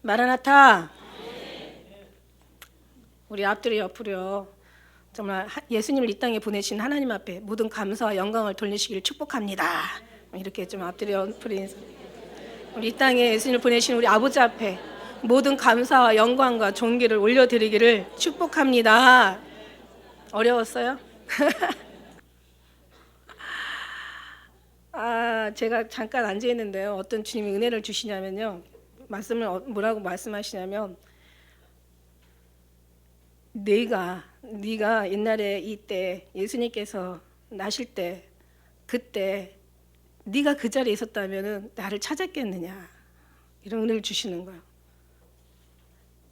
마라나타. 우리 앞뒤로 옆으로요. 정말 예수님을 이 땅에 보내신 하나님 앞에 모든 감사와 영광을 돌리시길 축복합니다. 이렇게 좀 앞뒤로 옆으로 인사. 우리 이 땅에 예수님을 보내신 우리 아버지 앞에 모든 감사와 영광과 존귀를 올려드리기를 축복합니다. 어려웠어요? 제가 잠깐 앉아 있는데요. 어떤 주님이 은혜를 주시냐면요. 말씀을 뭐라고 말씀하시냐면, 네가 옛날에 이때 예수님께서 나실 때 그때 네가 그 자리에 있었다면은 나를 찾았겠느냐, 이런 은혜를 주시는 거예요.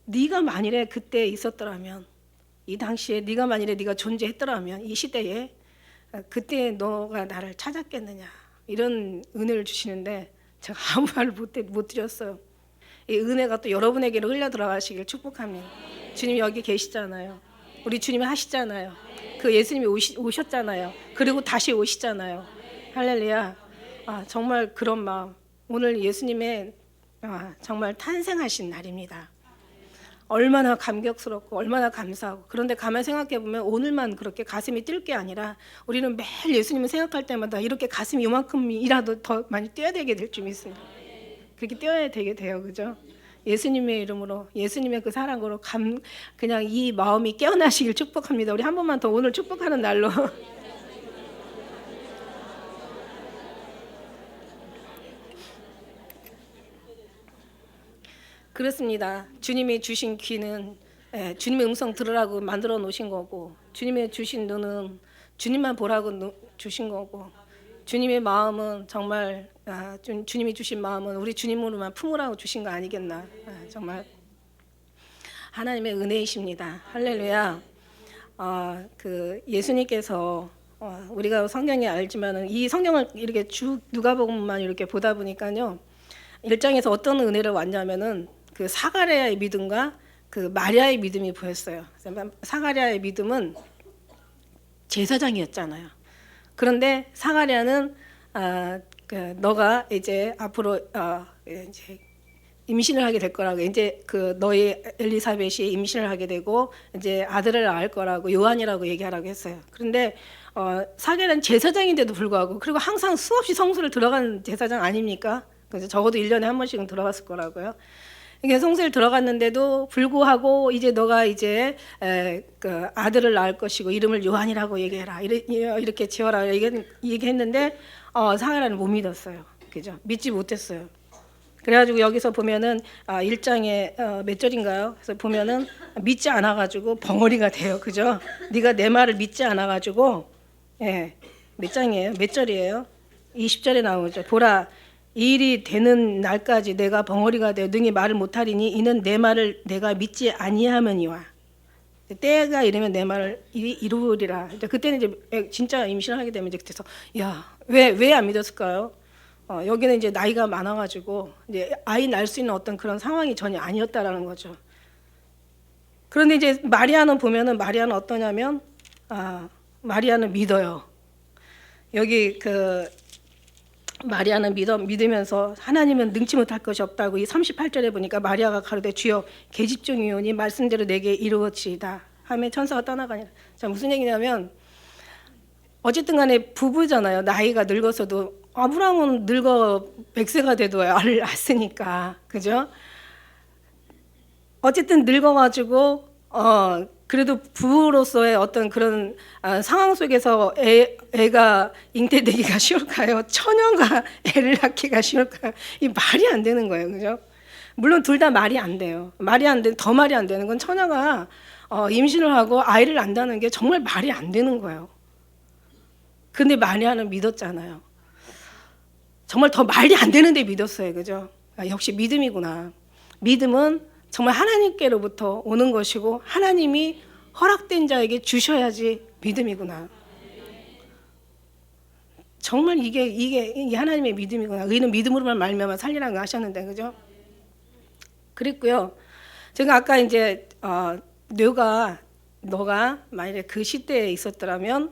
네가 만일에 그때 있었더라면, 이 당시에 네가 만일에 네가 존재했더라면, 이 시대에 그때 너가 나를 찾았겠느냐, 이런 은혜를 주시는데 제가 아무 말을 못 드렸어요. 이 은혜가 또 여러분에게로 흘러 들어가시길 축복합니다. 주님 여기 계시잖아요. 우리 주님이 하시잖아요. 그 예수님이 오셨잖아요. 그리고 다시 오시잖아요. 할렐루야. 정말 그런 마음. 오늘 예수님의 정말 탄생하신 날입니다. 얼마나 감격스럽고 얼마나 감사하고. 그런데 가만히 생각해 보면 오늘만 그렇게 가슴이 뛸 게 아니라 우리는 매일 예수님을 생각할 때마다 이렇게 가슴이 요만큼이라도 더 많이 뛰어야 되게 될 줄 믿습니다. 그렇게 뛰어야 되게 돼요. 그죠? 예수님의 이름으로, 예수님의 그 사랑으로 그냥 이 마음이 깨어나시길 축복합니다. 우리 한 번만 더 오늘 축복하는 날로. 그렇습니다. 주님이 주신 귀는 주님의 음성 들으라고 만들어 놓으신 거고, 주님의 주신 눈은 주님만 보라고 주신 거고, 주님의 마음은 정말 주님이 주신 마음은 우리 주님으로만 품으라고 주신 거 아니겠나. 정말 하나님의 은혜이십니다. 할렐루야. 그 예수님께서 우리가 성경에 알지만은 이 성경을 이렇게 쭉 누가복음만 이렇게 보다 보니까요, 1장에서 어떤 은혜를 왔냐면은 그 사가랴의 믿음과 그 마리아의 믿음이 보였어요. 사가랴의 믿음은 제사장이었잖아요. 그런데 사가랴는 너가 이제 앞으로 이제 임신을 하게 될 거라고, 이제 그 너희 엘리사벳이 임신을 하게 되고 이제 아들을 낳을 거라고 요한이라고 얘기하라고 했어요. 그런데 사가랴는 제사장인데도 불구하고, 그리고 항상 수없이 성소를 들어가는 제사장 아닙니까? 그래서 적어도 1년에 한 번씩은 들어갔을 거라고요. 이게 성소에 들어갔는데도 불구하고 이제 너가 이제 그 아들을 낳을 것이고 이름을 요한이라고 얘기해라, 이렇게 지어라 얘기했는데 사가랴는 못 믿었어요. 그죠? 믿지 못했어요. 그래가지고 여기서 보면은 1장에 몇 절인가요? 그래서 보면은 믿지 않아가지고 벙어리가 돼요. 그죠? 네가 내 말을 믿지 않아가지고, 몇 장이에요? 몇 절이에요? 20절에 나오죠. 보라, 이 일이 되는 날까지 내가 벙어리가 되어 능히 말을 못하리니 이는 내 말을 내가 믿지 아니하면이와. 때가 이르면 내 말을 이루리라. 그때는 이제 진짜 임신을 하게 되면 이제 그때서 왜 안 믿었을까요? 여기는 이제 나이가 많아가지고 이제 아이 낳을 수 있는 어떤 그런 상황이 전혀 아니었다라는 거죠. 그런데 이제 마리아는 보면은, 마리아는 어떠냐면 마리아는 믿어요. 여기 그 마리아는 믿으면서 하나님은 능치 못할 것이 없다고, 이 38절에 보니까 마리아가 가로되 주여 계집종이오니 말씀대로 내게 이루어지이다 하며 천사가 떠나가니라. 자, 무슨 얘기냐면 어쨌든 간에 부부잖아요. 나이가 늙어서도, 아브라함은 늙어 100세가 돼도 알을 낳았으니까. 그죠? 어쨌든 늙어가지고 그래도 부부로서의 어떤 그런 상황 속에서 애가 잉태되기가 쉬울까요? 처녀가 애를 낳기가 쉬울까요? 이 말이 안 되는 거예요. 그죠? 물론 둘 다 말이 안 돼요. 더 말이 안 되는 건 처녀가 임신을 하고 아이를 낳는다는 게 정말 말이 안 되는 거예요. 근데 마리아는 믿었잖아요. 정말 더 말이 안 되는데 믿었어요. 그죠? 역시 믿음이구나. 믿음은 정말 하나님께로부터 오는 것이고 하나님이 허락된 자에게 주셔야지 믿음이구나. 정말 이게 하나님의 믿음이구나. 의는 믿음으로만 말미암아 살리라고 하셨는데, 그죠? 그랬고요. 제가 아까 이제 너가 만약에 그 시대에 있었더라면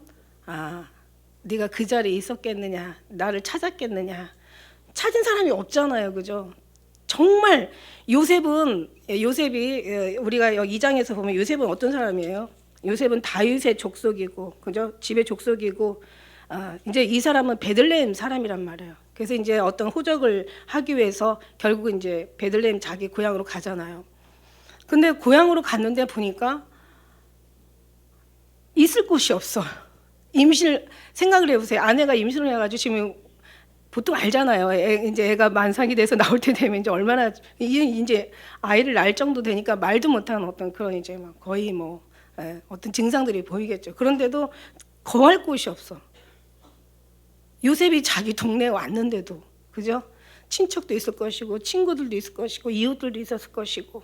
네가 그 자리에 있었겠느냐, 나를 찾았겠느냐. 찾은 사람이 없잖아요. 그죠? 정말 요셉이 우리가 여기 2장에서 보면 요셉은 어떤 사람이에요? 요셉은 다윗의 족속이고, 그죠? 집의 족속이고, 이제 이 사람은 베들레헴 사람이란 말이에요. 그래서 이제 어떤 호적을 하기 위해서 결국 이제 베들레헴 자기 고향으로 가잖아요. 근데 고향으로 갔는데 보니까 있을 곳이 없어. 임신을 생각을 해보세요. 아내가 임신을 해가지고 지금 보통 알잖아요. 이제 애가 만삭이 돼서 나올 때 되면 이제 얼마나 이제 아이를 낳을 정도 되니까 말도 못하는 어떤 그런 이제 막 거의 뭐 어떤 증상들이 보이겠죠. 그런데도 거할 곳이 없어. 요셉이 자기 동네에 왔는데도, 그죠? 친척도 있을 것이고, 친구들도 있을 것이고, 이웃들도 있었을 것이고,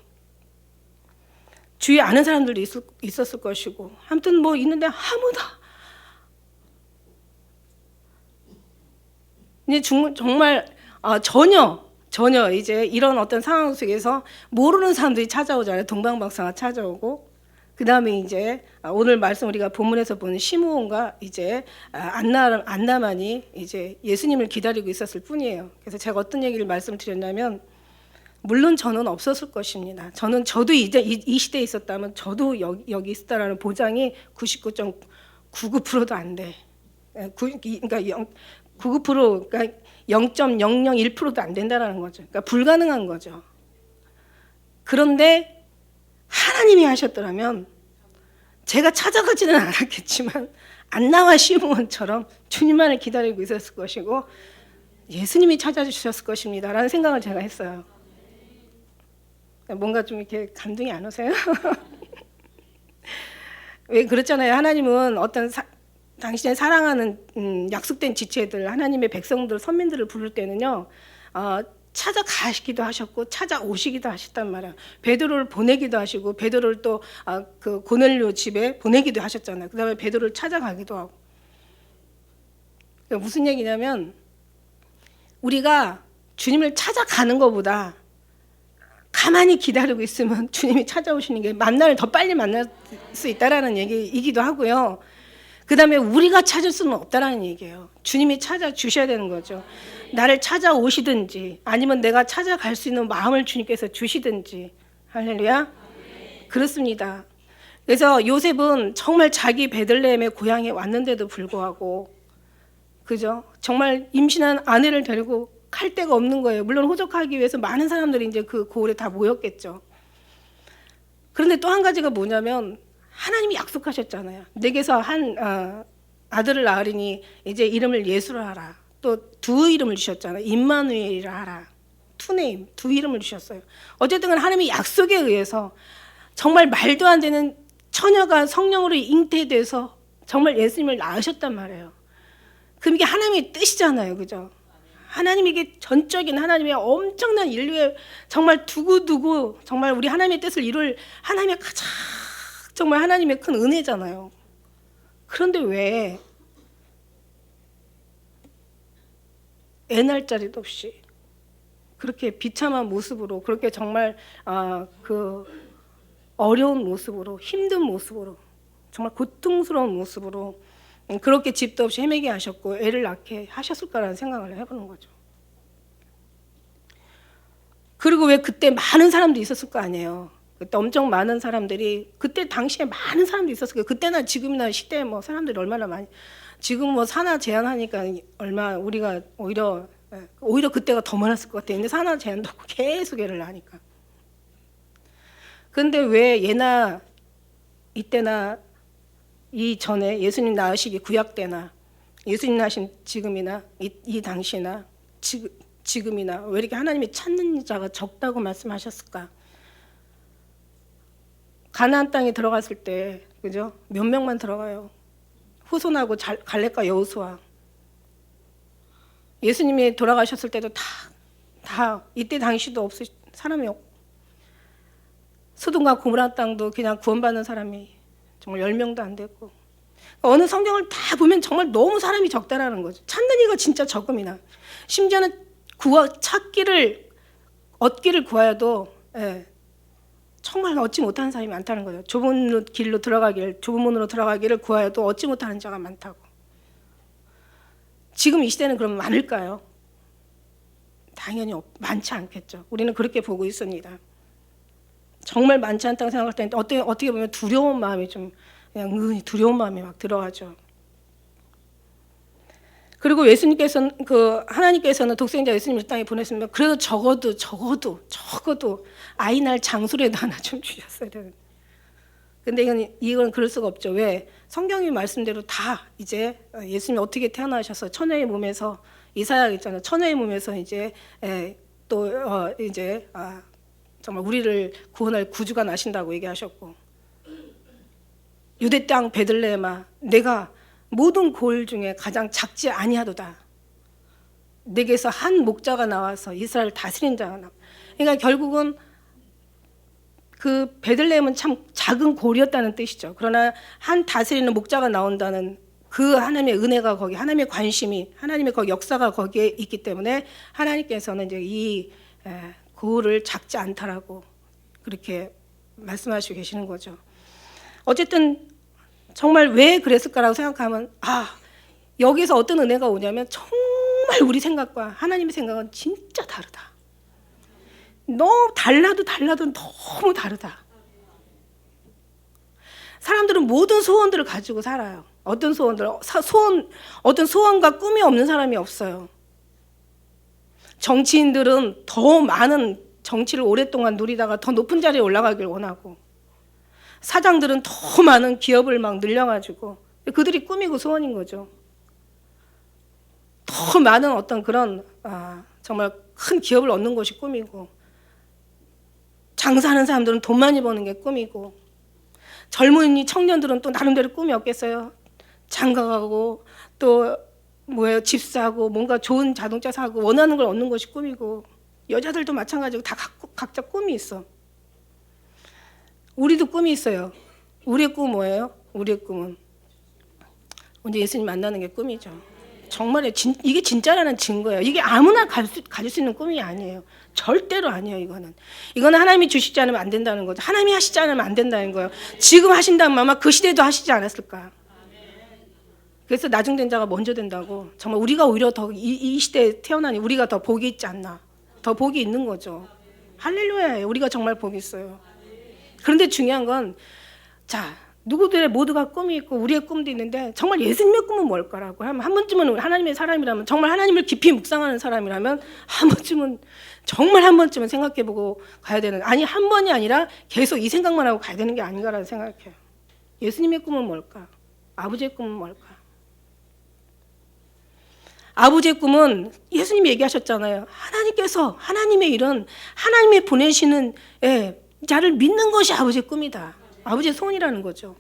주위에 아는 사람들도 있었을 것이고, 아무튼 뭐 있는데 아무도 이제 정말 전혀 이제 이런 어떤 상황 속에서 모르는 사람들이 찾아오잖아요. 동방박사가 찾아오고, 그 다음에 이제 오늘 말씀 우리가 본문에서 보는 시므온과 이제 안나만이 이제 예수님을 기다리고 있었을 뿐이에요. 그래서 제가 어떤 얘기를 말씀드렸냐면, 물론 저는 없었을 것입니다. 저도 이제 이 시대에 있었다면 저도 여기 있었다라는 보장이 99.99%도 안 돼. 그러니까 99%, 그러니까 0.001%도 안 된다는 거죠. 그러니까 불가능한 거죠. 그런데 하나님이 하셨더라면 제가 찾아가지는 않았겠지만 안나와 시므온처럼 주님만을 기다리고 있었을 것이고 예수님이 찾아주셨을 것입니다 라는 생각을 제가 했어요. 뭔가 좀 이렇게 감동이 안 오세요? 왜 그렇잖아요. 하나님은 어떤 당신의 사랑하는 약속된 지체들, 하나님의 백성들, 선민들을 부를 때는요, 찾아가시기도 하셨고 찾아오시기도 하셨단 말이에요. 베드로를 보내기도 하시고 베드로를 또 그 고넬료 집에 보내기도 하셨잖아요. 그다음에 베드로를 찾아가기도 하고. 그러니까 무슨 얘기냐면 우리가 주님을 찾아가는 것보다 가만히 기다리고 있으면 주님이 찾아오시는 게 더 빨리 만날 수 있다라는 얘기이기도 하고요. 그 다음에 우리가 찾을 수는 없다라는 얘기예요. 주님이 찾아주셔야 되는 거죠. 나를 찾아오시든지 아니면 내가 찾아갈 수 있는 마음을 주님께서 주시든지. 할렐루야. 그렇습니다. 그래서 요셉은 정말 자기 베들레헴의 고향에 왔는데도 불구하고, 그죠? 정말 임신한 아내를 데리고 갈 데가 없는 거예요. 물론 호적하기 위해서 많은 사람들이 이제 그 고을에 다 모였겠죠. 그런데 또 한 가지가 뭐냐면 하나님이 약속하셨잖아요. 내게서 한 아들을 낳으리니 이제 이름을 예수로 하라. 또 두 이름을 주셨잖아요. 임마누엘이라 하라. 투네임, 두 이름을 주셨어요. 어쨌든 하나님의 약속에 의해서 정말 말도 안 되는 처녀가 성령으로 잉태돼서 정말 예수님을 낳으셨단 말이에요. 그럼 이게 하나님의 뜻이잖아요. 그죠? 하나님에게 전적인 하나님의 엄청난 인류의 정말 두고두고 정말 우리 하나님의 뜻을 이룰 하나님의 가장 정말 하나님의 큰 은혜잖아요. 그런데 왜 애 날짜리도 없이 그렇게 비참한 모습으로 그렇게 정말 그 어려운 모습으로 힘든 모습으로 정말 고통스러운 모습으로 그렇게 집도 없이 헤매게 하셨고 애를 낳게 하셨을까라는 생각을 해보는 거죠. 그리고 왜 그때 많은 사람들이 있었을 거 아니에요. 그때 엄청 많은 사람들이 그때 당시에 많은 사람들이 있었을 거예요. 그때나 지금이나 시대에 뭐 사람들이 얼마나 많이 지금 뭐 산하 제한하니까 얼마 우리가 오히려 그때가 더 많았을 것 같아요. 근데 산하 제한도 없고 계속 애를 낳으니까. 근데 왜 예나 이때나 이전에 예수님 낳으시기 구약 때나 예수님 낳으신 지금이나 이 당시나 지금이나 왜 이렇게 하나님이 찾는 자가 적다고 말씀하셨을까? 가나안 땅에 들어갔을 때 그죠? 몇 명만 들어가요. 후손하고 갈렙과 여호수아. 예수님이 돌아가셨을 때도 다 이때 당시도 사람이 없고 소돔과 고모라 땅도 그냥 구원받는 사람이 정말 10명도 안 됐고 어느 성경을 다 보면 정말 너무 사람이 적다라는 거죠. 찾는 이가 진짜 적음이나 심지어는 얻기를 구하여도 정말 얻지 못하는 사람이 많다는 거죠. 좁은 문으로 들어가기를 구하여도 얻지 못하는 자가 많다고. 지금 이 시대는 그럼 많을까요? 다 당연히 많지 않겠죠. 우리는 그렇게 보고 있습니다. 정말 많지 않다고 생각할 때 어떻게 보면 두려운 마음이 좀 그냥 은근히 두려운 마음이 막 들어가죠. 그리고 하나님께서는 독생자 예수님을 땅에 보냈으면 그래도 적어도 아이 날 장소라도 하나 좀 주셨어야 되는데. 근데 이건 그럴 수가 없죠. 왜? 성경이 말씀대로 다 이제 예수님이 어떻게 태어나셔서 처녀의 몸에서 이사야 있잖아요. 처녀의 몸에서 이제 정말 우리를 구원할 구주가 나신다고 얘기하셨고, 유대 땅 베들레헴아 내가 모든 고을 중에 가장 작지 아니하도다. 내게서 한 목자가 나와서 이스라엘 다스린 자가 나. 그러니까 결국은 그 베들레헴은 참 작은 고을이었다는 뜻이죠. 그러나 한 다스리는 목자가 나온다는 그 하나님의 은혜가 거기, 하나님의 관심이, 하나님의 거기 역사가 거기에 있기 때문에 하나님께서는 이제 이 고을을 작지 않다라고 그렇게 말씀하시고 계시는 거죠. 어쨌든 정말 왜 그랬을까라고 생각하면 여기서 어떤 은혜가 오냐면 정말 우리 생각과 하나님의 생각은 진짜 다르다. 너무 달라도 너무 다르다. 사람들은 모든 소원들을 가지고 살아요. 어떤 소원과 꿈이 없는 사람이 없어요. 정치인들은 더 많은 정치를 오랫동안 누리다가 더 높은 자리에 올라가길 원하고, 사장들은 더 많은 기업을 막 늘려가지고 그들이 꿈이고 소원인 거죠. 더 많은 어떤 그런 정말 큰 기업을 얻는 것이 꿈이고, 장사하는 사람들은 돈 많이 버는 게 꿈이고, 젊은이 청년들은 또 나름대로 꿈이 없겠어요. 장가가고 또 집 사고 뭔가 좋은 자동차 사고 원하는 걸 얻는 것이 꿈이고, 여자들도 마찬가지고 다 각자 꿈이 있어. 우리도 꿈이 있어요. 우리의 꿈은 뭐예요? 우리의 꿈은 언제 예수님 만나는 게 꿈이죠. 정말 이게 진짜라는 증거예요. 이게 아무나 가질 수 있는 꿈이 아니에요. 절대로 아니에요. 이거는 하나님이 주시지 않으면 안 된다는 거죠. 하나님이 하시지 않으면 안 된다는 거예요. 지금 하신다면 아마 그 시대도 하시지 않았을까. 그래서 나중된 자가 먼저 된다고. 정말 우리가 오히려 더 이 시대에 태어나니 우리가 더 복이 있지 않나. 더 복이 있는 거죠. 할렐루야예요. 우리가 정말 복이 있어요. 그런데 중요한 건, 누구들의 모두가 꿈이 있고 우리의 꿈도 있는데 정말 예수님의 꿈은 뭘까라고 하면, 한 번쯤은 하나님의 사람이라면, 정말 하나님을 깊이 묵상하는 사람이라면 한 번쯤은 생각해보고 가야 되는, 한 번이 아니라 계속 이 생각만 하고 가야 되는 게 아닌가라는 생각해요. 예수님의 꿈은 뭘까? 아버지의 꿈은 뭘까? 아버지의 꿈은 예수님이 얘기하셨잖아요. 하나님의 일은 하나님이 보내시는 자를 믿는 것이 아버지의 꿈이다. 아버지의 소원이라는 거죠.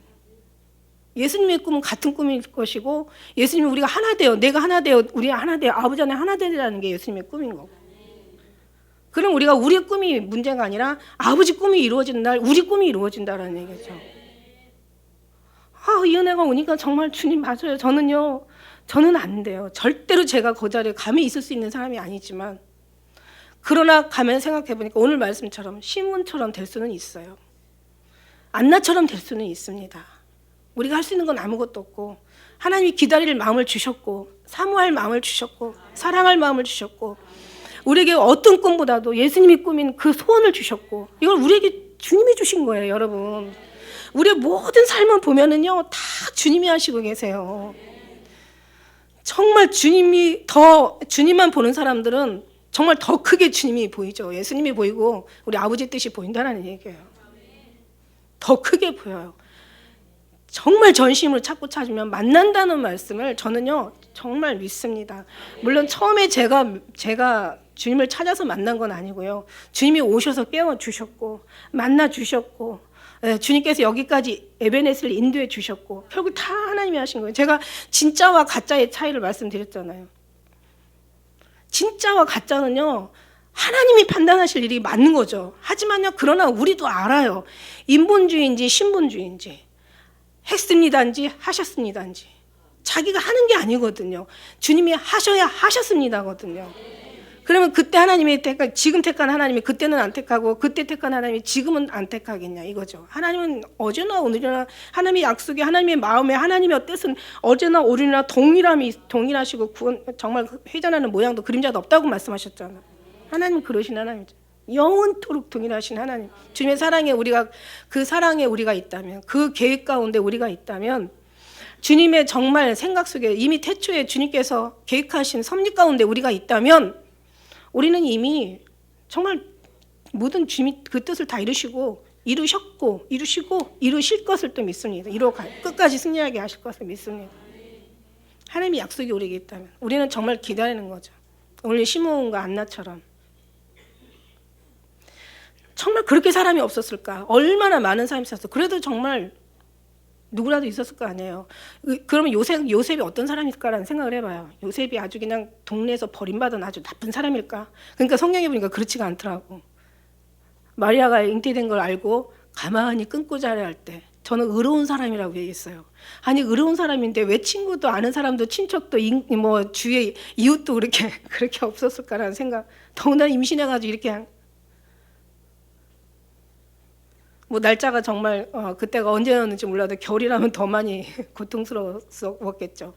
예수님의 꿈은 같은 꿈일 것이고, 예수님이 우리가 하나 되어, 내가 하나 되어, 우리가 하나 되어, 아버지 안에 하나 되라는 게 예수님의 꿈인 거고. 그럼 우리가 우리의 꿈이 문제가 아니라 아버지 꿈이 이루어지는 날 우리 꿈이 이루어진다라는 얘기죠. 이 은혜가 오니까 정말 주님 맞아요. 저는 안 돼요. 절대로 제가 그 자리에 감히 있을 수 있는 사람이 아니지만, 그러나 가면 생각해보니까 오늘 말씀처럼 시몬처럼 될 수는 있어요. 안나처럼 될 수는 있습니다. 우리가 할 수 있는 건 아무것도 없고, 하나님이 기다릴 마음을 주셨고, 사모할 마음을 주셨고, 사랑할 마음을 주셨고, 우리에게 어떤 꿈보다도 예수님이 꾸민 그 소원을 주셨고, 이걸 우리에게 주님이 주신 거예요. 여러분, 우리의 모든 삶을 보면은요 다 주님이 하시고 계세요. 정말 주님만 보는 사람들은 정말 더 크게 주님이 보이죠. 예수님이 보이고 우리 아버지 뜻이 보인다는 얘기예요. 더 크게 보여요. 정말 전심으로 찾으면 만난다는 말씀을 저는요 정말 믿습니다. 물론 처음에 제가 주님을 찾아서 만난 건 아니고요. 주님이 오셔서 깨워주셨고 만나주셨고, 주님께서 여기까지 에베네스를 인도해 주셨고, 결국 다 하나님이 하신 거예요. 제가 진짜와 가짜의 차이를 말씀드렸잖아요. 진짜와 가짜는요 하나님이 판단하실 일이 맞는 거죠. 하지만요, 그러나 우리도 알아요. 인본주의인지 신본주의인지, 했습니다인지 하셨습니다인지, 자기가 하는 게 아니거든요. 주님이 하셔야 하셨습니다거든요. 그러면 그때 하나님이 지금 택한 하나님이 그때는 안 택하고, 그때 택한 하나님이 지금은 안 택하겠냐 이거죠. 하나님은 어제나 오늘이나 하나님의 약속이, 하나님의 마음에, 하나님의 뜻은 어제나 오늘이나 동일하시고, 구원 정말 회전하는 모양도 그림자도 없다고 말씀하셨잖아요. 하나님 그러신 하나님이죠. 영원토록 동일하신 하나님. 주님의 사랑에 우리가 그 사랑에 우리가 있다면, 그 계획 가운데 우리가 있다면, 주님의 정말 생각 속에 이미 태초에 주님께서 계획하신 섭리 가운데 우리가 있다면 우리는 이미 정말 모든 주님이 그 뜻을 다 이루시고 이루실 것을 또 믿습니다. 끝까지 승리하게 하실 것을 믿습니다. 하나님의 약속이 우리에게 있다면 우리는 정말 기다리는 거죠. 오늘 시므온과 안나처럼 정말 그렇게 사람이 없었을까? 얼마나 많은 사람이 있었어. 그래도 정말 누구라도 있었을 거 아니에요. 그러면 요셉이 어떤 사람일까라는 생각을 해봐요. 요셉이 아주 그냥 동네에서 버림받은 아주 나쁜 사람일까? 그러니까 성경에 보니까 그렇지가 않더라고. 마리아가 잉태된 걸 알고 가만히 끊고 자라야 할 때 저는 의로운 사람이라고 얘기했어요. 아니 의로운 사람인데 왜 친구도 아는 사람도 친척도 뭐 주위에 이웃도 그렇게 없었을까라는 생각. 더군다나 임신해가지고 이렇게 뭐 날짜가 정말 그때가 언제였는지 몰라도 겨울이라면 더 많이 고통스러웠겠죠.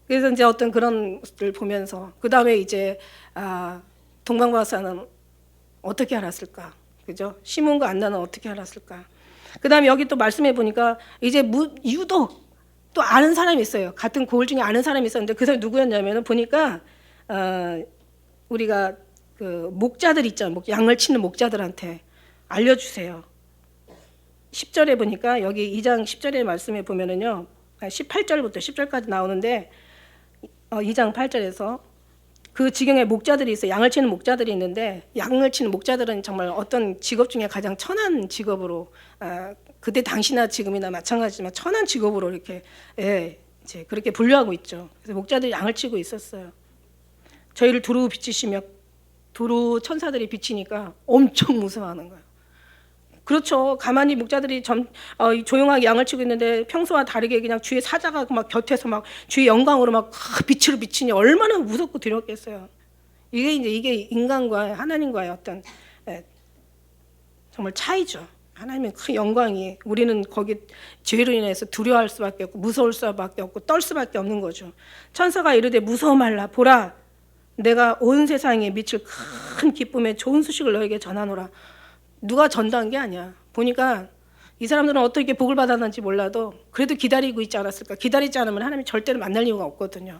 그래서 이제 어떤 그런 것을 보면서 그 다음에 이제 동방박사는 어떻게 알았을까, 그죠? 시몬과 안나는 어떻게 알았을까? 그 다음에 여기 또 말씀해 보니까 이제 유독 또 아는 사람이 있어요. 같은 고을 중에 아는 사람이 있었는데 그 사람이 누구였냐면은 보니까 우리가 그 목자들 있잖아요. 양을 치는 목자들한테 알려주세요. 10절에 보니까 여기 2장 10절의 말씀에 보면은요, 18절부터 10절까지 나오는데 2장 8절에서 그 지경에 목자들이 있어요. 양을 치는 목자들이 있는데 양을 치는 목자들은 정말 어떤 직업 중에 가장 천한 직업으로 그때 당시나 지금이나 마찬가지지만 천한 직업으로 이렇게 이제 그렇게 분류하고 있죠. 그래서 목자들이 양을 치고 있었어요. 저희를 두루 비치시며 두루 천사들이 비치니까 엄청 무서워하는 거예요. 그렇죠. 가만히 목자들이 조용하게 양을 치고 있는데 평소와 다르게 그냥 주의 사자가 막 곁에서 막 주의 영광으로 막 빛으로 비치니 얼마나 무섭고 두렵겠어요. 이게 인간과 하나님과의 어떤 정말 차이죠. 하나님의 큰 영광이 우리는 거기 죄로 인해서 두려워할 수밖에 없고 무서울 수밖에 없고 떨 수밖에 없는 거죠. 천사가 이르되 무서워 말라 보라 내가 온 세상에 미칠 큰 기쁨의 좋은 소식을 너에게 전하노라. 누가 전도한 게 아니야. 보니까 이 사람들은 어떻게 복을 받았는지 몰라도 그래도 기다리고 있지 않았을까. 기다리지 않으면 하나님이 절대로 만날 이유가 없거든요.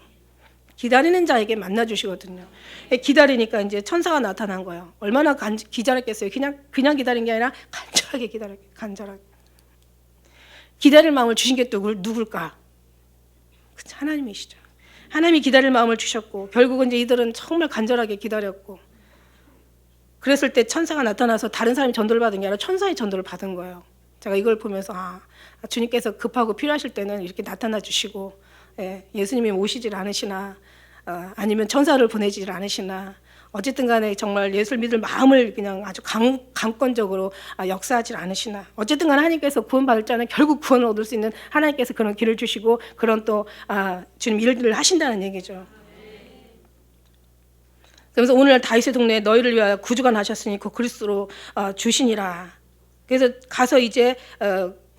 기다리는 자에게 만나주시거든요. 기다리니까 이제 천사가 나타난 거예요. 얼마나 기다렸겠어요. 그냥 기다린 게 아니라 간절하게 간절하게. 기다릴 마음을 주신 게 또 누굴까? 하나님이시죠. 하나님이 기다릴 마음을 주셨고 결국은 이제 이들은 정말 간절하게 기다렸고 그랬을 때 천사가 나타나서 다른 사람이 전도를 받은 게 아니라 천사의 전도를 받은 거예요. 제가 이걸 보면서 주님께서 급하고 필요하실 때는 이렇게 나타나 주시고 예수님이 오시질 않으시나 아니면 천사를 보내질 않으시나 어쨌든 간에 정말 예수를 믿을 마음을 그냥 아주 강권적으로 역사하질 않으시나 어쨌든 간에 하나님께서 구원받을 자는 결국 구원을 얻을 수 있는 하나님께서 그런 길을 주시고 그런 또 주님 일들을 하신다는 얘기죠. 그래서 오늘날 다윗의 동네에 너희를 위하여 구주가 나셨으니 그 그리스도로 주시니라. 그래서 가서 이제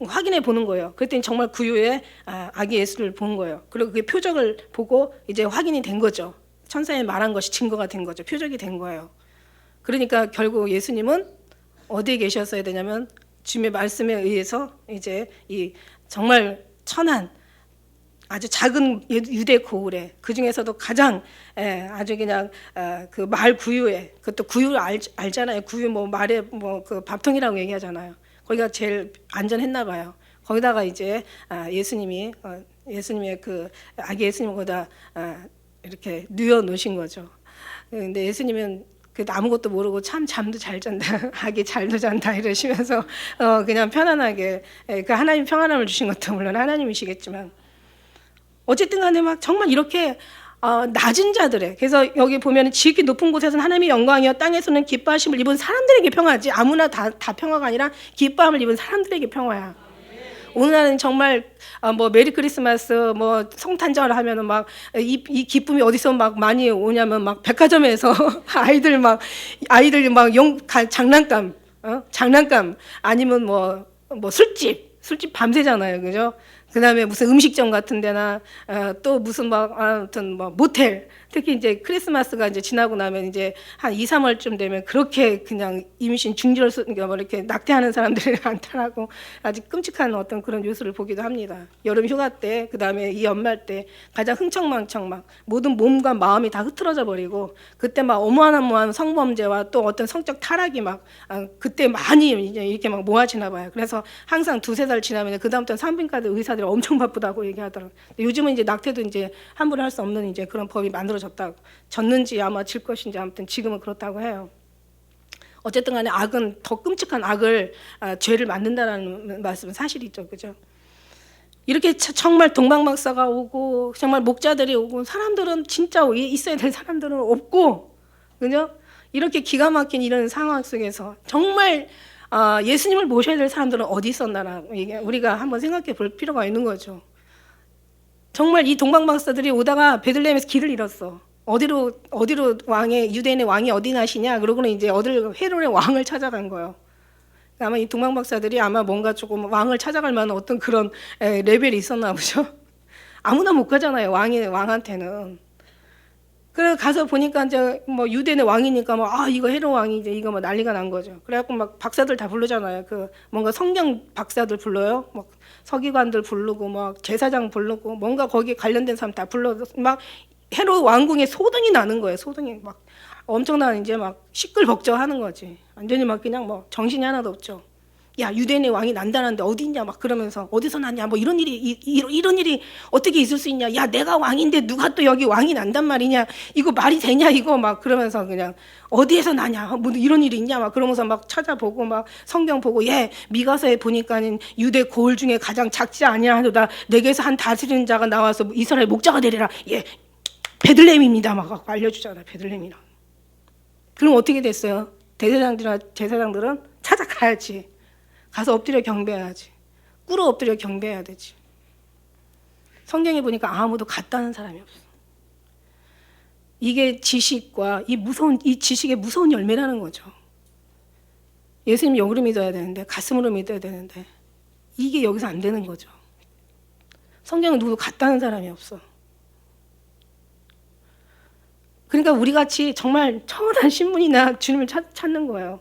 확인해 보는 거예요. 그랬더니 정말 구유에 아기 예수를 본 거예요. 그리고 그 표적을 보고 이제 확인이 된 거죠. 천사에 말한 것이 증거가 된 거죠. 표적이 된 거예요. 그러니까 결국 예수님은 어디에 계셨어야 되냐면 주님의 말씀에 의해서 이제 이 정말 천한 아주 작은 유대 고을에 그 중에서도 가장 아주 그냥 그 마을 구유에 그것도 구유를 알잖아요. 구유 뭐 말에 뭐 그 밥통이라고 얘기하잖아요. 거기가 제일 안전했나 봐요. 거기다가 이제 예수님의 그 아기 예수님을 거기다 이렇게 누워 놓으신 거죠. 근데 예수님은 그 아무것도 모르고 참 잠도 잘 잔다, 아기 잘도 잔다 이러시면서 그냥 편안하게 그 하나님 평안함을 주신 것도 물론 하나님이시겠지만. 어쨌든 간에 막 정말 이렇게 낮은 자들의 그래서 여기 보면 지극히 높은 곳에서는 하나님의 영광이요 땅에서는 기뻐하심을 입은 사람들에게 평화지 아무나 다 평화가 아니라 기뻐함을 입은 사람들에게 평화야. 오늘날은 정말 뭐 메리 크리스마스 뭐 성탄절 하면은 막 이 기쁨이 어디서 막 많이 오냐면 막 백화점에서 아이들 막 장난감 아니면 뭐 술집 밤새잖아요, 그죠? 그다음에 무슨 음식점 같은 데나 또 무슨 막 아무튼 뭐 모텔 특히 이제 크리스마스가 이제 지나고 나면 이제 한 2, 3월쯤 되면 그렇게 그냥 임신 중지를 뭐 이렇게 낙태하는 사람들이 많다라고 아주 끔찍한 어떤 그런 뉴스를 보기도 합니다. 여름 휴가 때, 그다음에 이 연말 때 가장 흥청망청 막 모든 몸과 마음이 다 흐트러져 버리고 그때 막 어마어마한 성범죄와 또 어떤 성적 타락이 막 그때 많이 이제 이렇게 막 모아지나 봐요. 그래서 항상 2-3달 지나면 그다음부터는 산부인과들 의사들이 엄청 바쁘다고 얘기하더라고요. 요즘은 이제 낙태도 이제 함부로 할 수 없는 이제 그런 법이 만들어졌다고. 졌는지 아마 질 것인지 아무튼 지금은 그렇다고 해요. 어쨌든 간에 악은 더 끔찍한 악을 죄를 만든다라는 말씀은 사실이죠. 그죠? 이렇게 정말 동방박사가 오고 정말 목자들이 오고 사람들은 진짜 있어야 될 사람들은 없고 그죠? 이렇게 기가 막힌 이런 상황 속에서 정말 예수님을 모셔야 될 사람들은 어디 있었나라고 우리가 한번 생각해 볼 필요가 있는 거죠. 정말 이 동방박사들이 오다가 베들레헴에서 길을 잃었어. 어디로 왕의 유대인의 왕이 어디 나시냐? 그러고는 이제 어딜 헤롯의 왕을 찾아간 거예요. 아마 이 동방박사들이 아마 뭔가 조금 왕을 찾아갈 만한 어떤 그런 레벨이 있었나 보죠. 아무나 못 가잖아요. 왕한테는. 그래 가서 보니까 이제 뭐 유대인의 왕이니까 뭐 이거 헤롯 왕이 이제 이거 뭐 난리가 난 거죠. 그래갖고 막 박사들 다 부르잖아요. 그 뭔가 성경 박사들 불러요. 막 서기관들 부르고 막 제사장 부르고 뭔가 거기에 관련된 사람 다 불러 막 헤롯 왕궁에 소동이 나는 거예요. 소동이 막 엄청난 이제 막 시끌벅적하는 거지. 완전히 막 그냥 뭐 정신이 하나도 없죠. 야 유대인의 왕이 난다는데 어디 있냐 막 그러면서 어디서 났냐 뭐 이런 일이 어떻게 있을 수 있냐. 야 내가 왕인데 누가 또 여기 왕이 난단 말이냐. 이거 말이 되냐 이거 막 그러면서 그냥 어디에서 나냐 뭐 이런 일이 있냐 막 그러면서 막 찾아보고 막 성경 보고 미가서에 보니까는 유대 고을 중에 가장 작지 아니하도다 내게서 한 다스리는 자가 나와서 이스라엘 목자가 되리라. 베들레헴입니다 막 알려주잖아. 베들레헴이라. 그럼 어떻게 됐어요? 대제사장들이나 제사장들은 찾아가야지. 가서 엎드려 경배해야지. 꿇어 엎드려 경배해야 되지. 성경에 보니까 아무도 갔다는 사람이 없어. 이게 지식과 이 지식의 무서운 열매라는 거죠. 예수님 영으로 믿어야 되는데 가슴으로 믿어야 되는데 이게 여기서 안 되는 거죠. 성경은 누구도 갔다는 사람이 없어. 그러니까 우리 같이 정말 천한 신분이나 주님을 찾는 거예요.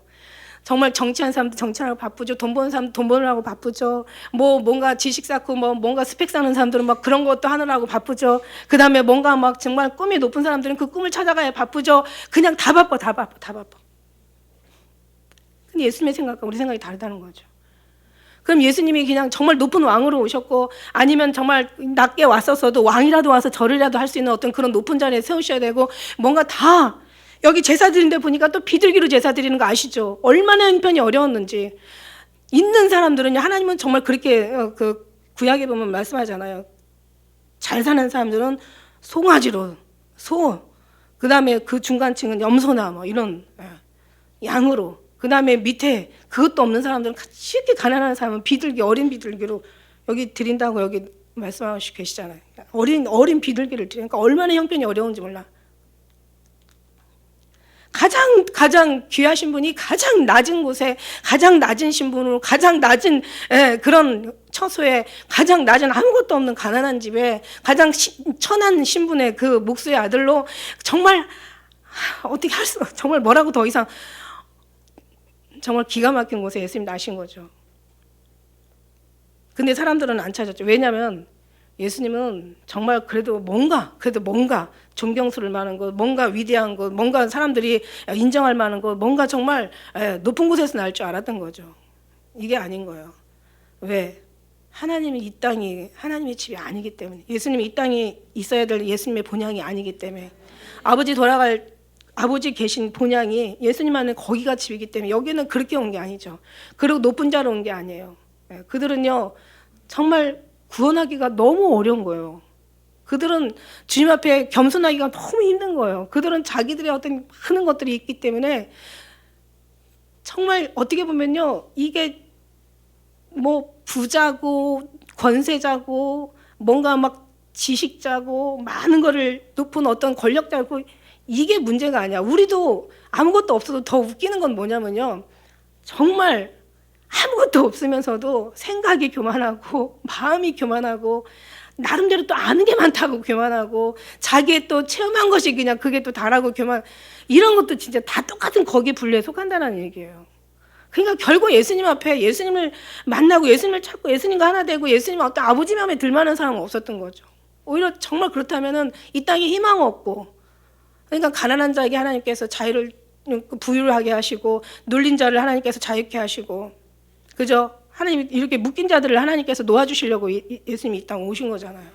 정말 정치하는 사람도 정치하고 바쁘죠. 돈 버는 사람도 돈 버느라고 바쁘죠. 뭐 뭔가 지식 쌓고 뭐 뭔가 스펙 쌓는 사람들은 막 그런 것도 하느라고 바쁘죠. 그다음에 뭔가 막 정말 꿈이 높은 사람들은 그 꿈을 찾아가야 바쁘죠. 그냥 다 바빠. 근데 예수님의 생각과 우리 생각이 다르다는 거죠. 그럼 예수님이 그냥 정말 높은 왕으로 오셨고 아니면 정말 낮게 왔었어도 왕이라도 와서 절이라도 할 수 있는 어떤 그런 높은 자리에 세우셔야 되고 뭔가 다 여기 제사 드리는데 보니까 또 비둘기로 제사 드리는 거 아시죠? 얼마나 형편이 어려웠는지. 있는 사람들은 하나님은 정말 그렇게 그 구약에 보면 말씀하잖아요. 잘 사는 사람들은 송아지로 그 다음에 그 중간층은 염소나 뭐 이런 양으로 그 다음에 밑에 그것도 없는 사람들은 쉽게 가난한 사람은 비둘기 어린 비둘기로 여기 드린다고 여기 말씀하시고 계시잖아요. 어린 비둘기를 드리니까 얼마나 형편이 어려운지 몰라. 가장 귀하신 분이 가장 낮은 곳에 가장 낮은 신분으로 가장 낮은 그런 처소에 가장 낮은 아무것도 없는 가난한 집에 가장 천한 신분의 그 목수의 아들로 정말 어떻게 할 수 정말 뭐라고 더 이상 정말 기가 막힌 곳에 예수님 나신 거죠. 근데 사람들은 안 찾았죠. 왜냐하면 예수님은 정말 그래도 뭔가 존경스러울 만한 것, 뭔가 위대한 것, 뭔가 사람들이 인정할 만한 것, 뭔가 정말 높은 곳에서 날 줄 알았던 거죠. 이게 아닌 거예요. 왜? 하나님이 이 땅이 하나님의 집이 아니기 때문에, 예수님이 이 땅에 있어야 될 예수님의 본향이 아니기 때문에, 아버지 계신 본향이 예수님 안에 거기가 집이기 때문에 여기는 그렇게 온 게 아니죠. 그리고 높은 자로 온 게 아니에요. 그들은요 정말 구원하기가 너무 어려운 거예요. 그들은 주님 앞에 겸손하기가 너무 힘든 거예요. 그들은 자기들의 어떤 많은 것들이 있기 때문에 정말 어떻게 보면요 이게 뭐 부자고 권세자고 뭔가 막 지식자고 많은 거를 높은 어떤 권력자고 이게 문제가 아니야. 우리도 아무것도 없어도 더 웃기는 건 뭐냐면요 정말 아무것도 없으면서도 생각이 교만하고 마음이 교만하고 나름대로 또 아는 게 많다고 교만하고, 자기의 또 체험한 것이 그냥 그게 또 다라고 교만, 이런 것도 진짜 다 똑같은 거기 분류에 속한다는 얘기예요. 그러니까 결국 예수님 앞에 예수님을 만나고 예수님을 찾고 예수님과 하나 되고 예수님 어떤 아버지 마음에 들만한 사람은 없었던 거죠. 오히려 정말 그렇다면은 이 땅에 희망 없고, 그러니까 가난한 자에게 하나님께서 자유를 부유를 하게 하시고, 눌린 자를 하나님께서 자유케 하시고, 그죠? 하나님 이렇게 묶인 자들을 하나님께서 놓아주시려고 예수님이 이 땅에 오신 거잖아요.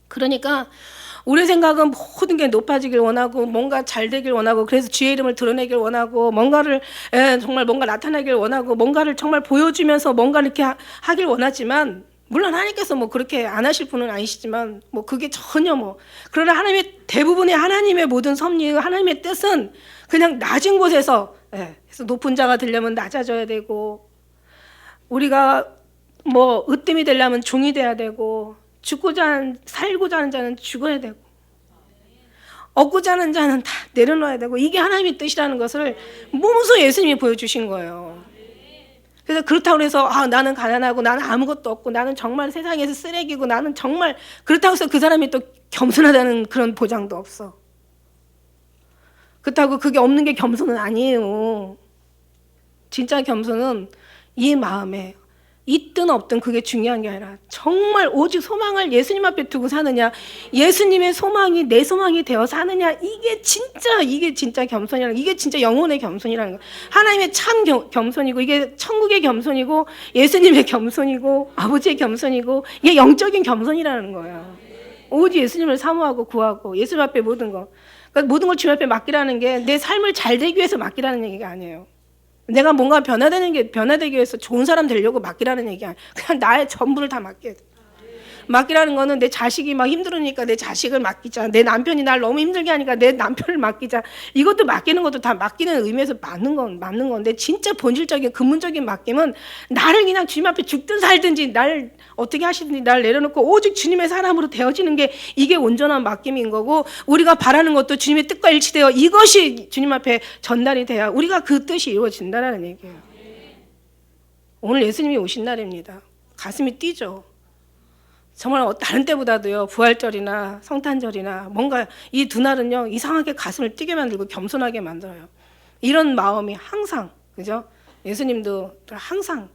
그러니까 우리 생각은 모든 게 높아지길 원하고, 뭔가 잘 되길 원하고, 그래서 주의 이름을 드러내길 원하고, 뭔가를 정말 뭔가 나타나길 원하고, 뭔가를 정말 보여주면서 뭔가 이렇게 하길 원하지만, 물론 하나님께서 뭐 그렇게 안 하실 분은 아니시지만, 뭐 그게 전혀 뭐, 그러나 하나님의 대부분의 하나님의 모든 섭리, 하나님의 뜻은 그냥 낮은 곳에서, 그래서 높은 자가 되려면 낮아져야 되고, 우리가 뭐 으뜸이 되려면 종이 돼야 되고, 살고자 하는 자는 죽어야 되고, 얻고자 하는 자는 다 내려놓아야 되고, 이게 하나님의 뜻이라는 것을 몸소 예수님이 보여주신 거예요. 그래서 그렇다고 해서 나는 가난하고 나는 아무것도 없고 나는 정말 세상에서 쓰레기고 나는 정말, 그렇다고 해서 그 사람이 또 겸손하다는 그런 보장도 없어. 그렇다고 그게 없는 게 겸손은 아니에요. 진짜 겸손은 이 마음에 있든 없든 그게 중요한 게 아니라 정말 오직 소망을 예수님 앞에 두고 사느냐, 예수님의 소망이 내 소망이 되어 사느냐, 이게 진짜 겸손이라는, 이게 진짜 영혼의 겸손이라는 거예요. 하나님의 참 겸손이고, 이게 천국의 겸손이고, 예수님의 겸손이고, 아버지의 겸손이고, 이게 영적인 겸손이라는 거예요. 오직 예수님을 사모하고 구하고 예수님 앞에 모든 거, 그러니까 모든 걸 주님 앞에 맡기라는 게 내 삶을 잘 되기 위해서 맡기라는 얘기가 아니에요. 내가 뭔가 변화되기 위해서 좋은 사람 되려고 맡기라는 얘기야. 그냥 나의 전부를 다 맡겨야 돼. 맡기라는 거는 내 자식이 막 힘들으니까 내 자식을 맡기자. 내 남편이 날 너무 힘들게 하니까 내 남편을 맡기자. 이것도 맡기는 것도 다 맡기는 의미에서 맞는 건데, 진짜 본질적인 근본적인 맡김은 나를 그냥 주님 앞에 죽든 살든지 날 어떻게 하시든지 날 내려놓고 오직 주님의 사람으로 되어지는 게, 이게 온전한 맡김인 거고, 우리가 바라는 것도 주님의 뜻과 일치되어 이것이 주님 앞에 전달이 돼야 우리가 그 뜻이 이루어진다는 얘기예요. 오늘 예수님이 오신 날입니다. 가슴이 뛰죠. 정말 다른 때보다도요, 부활절이나 성탄절이나 뭔가 이 두 날은요, 이상하게 가슴을 뛰게 만들고 겸손하게 만들어요. 이런 마음이 항상, 그죠? 예수님도 항상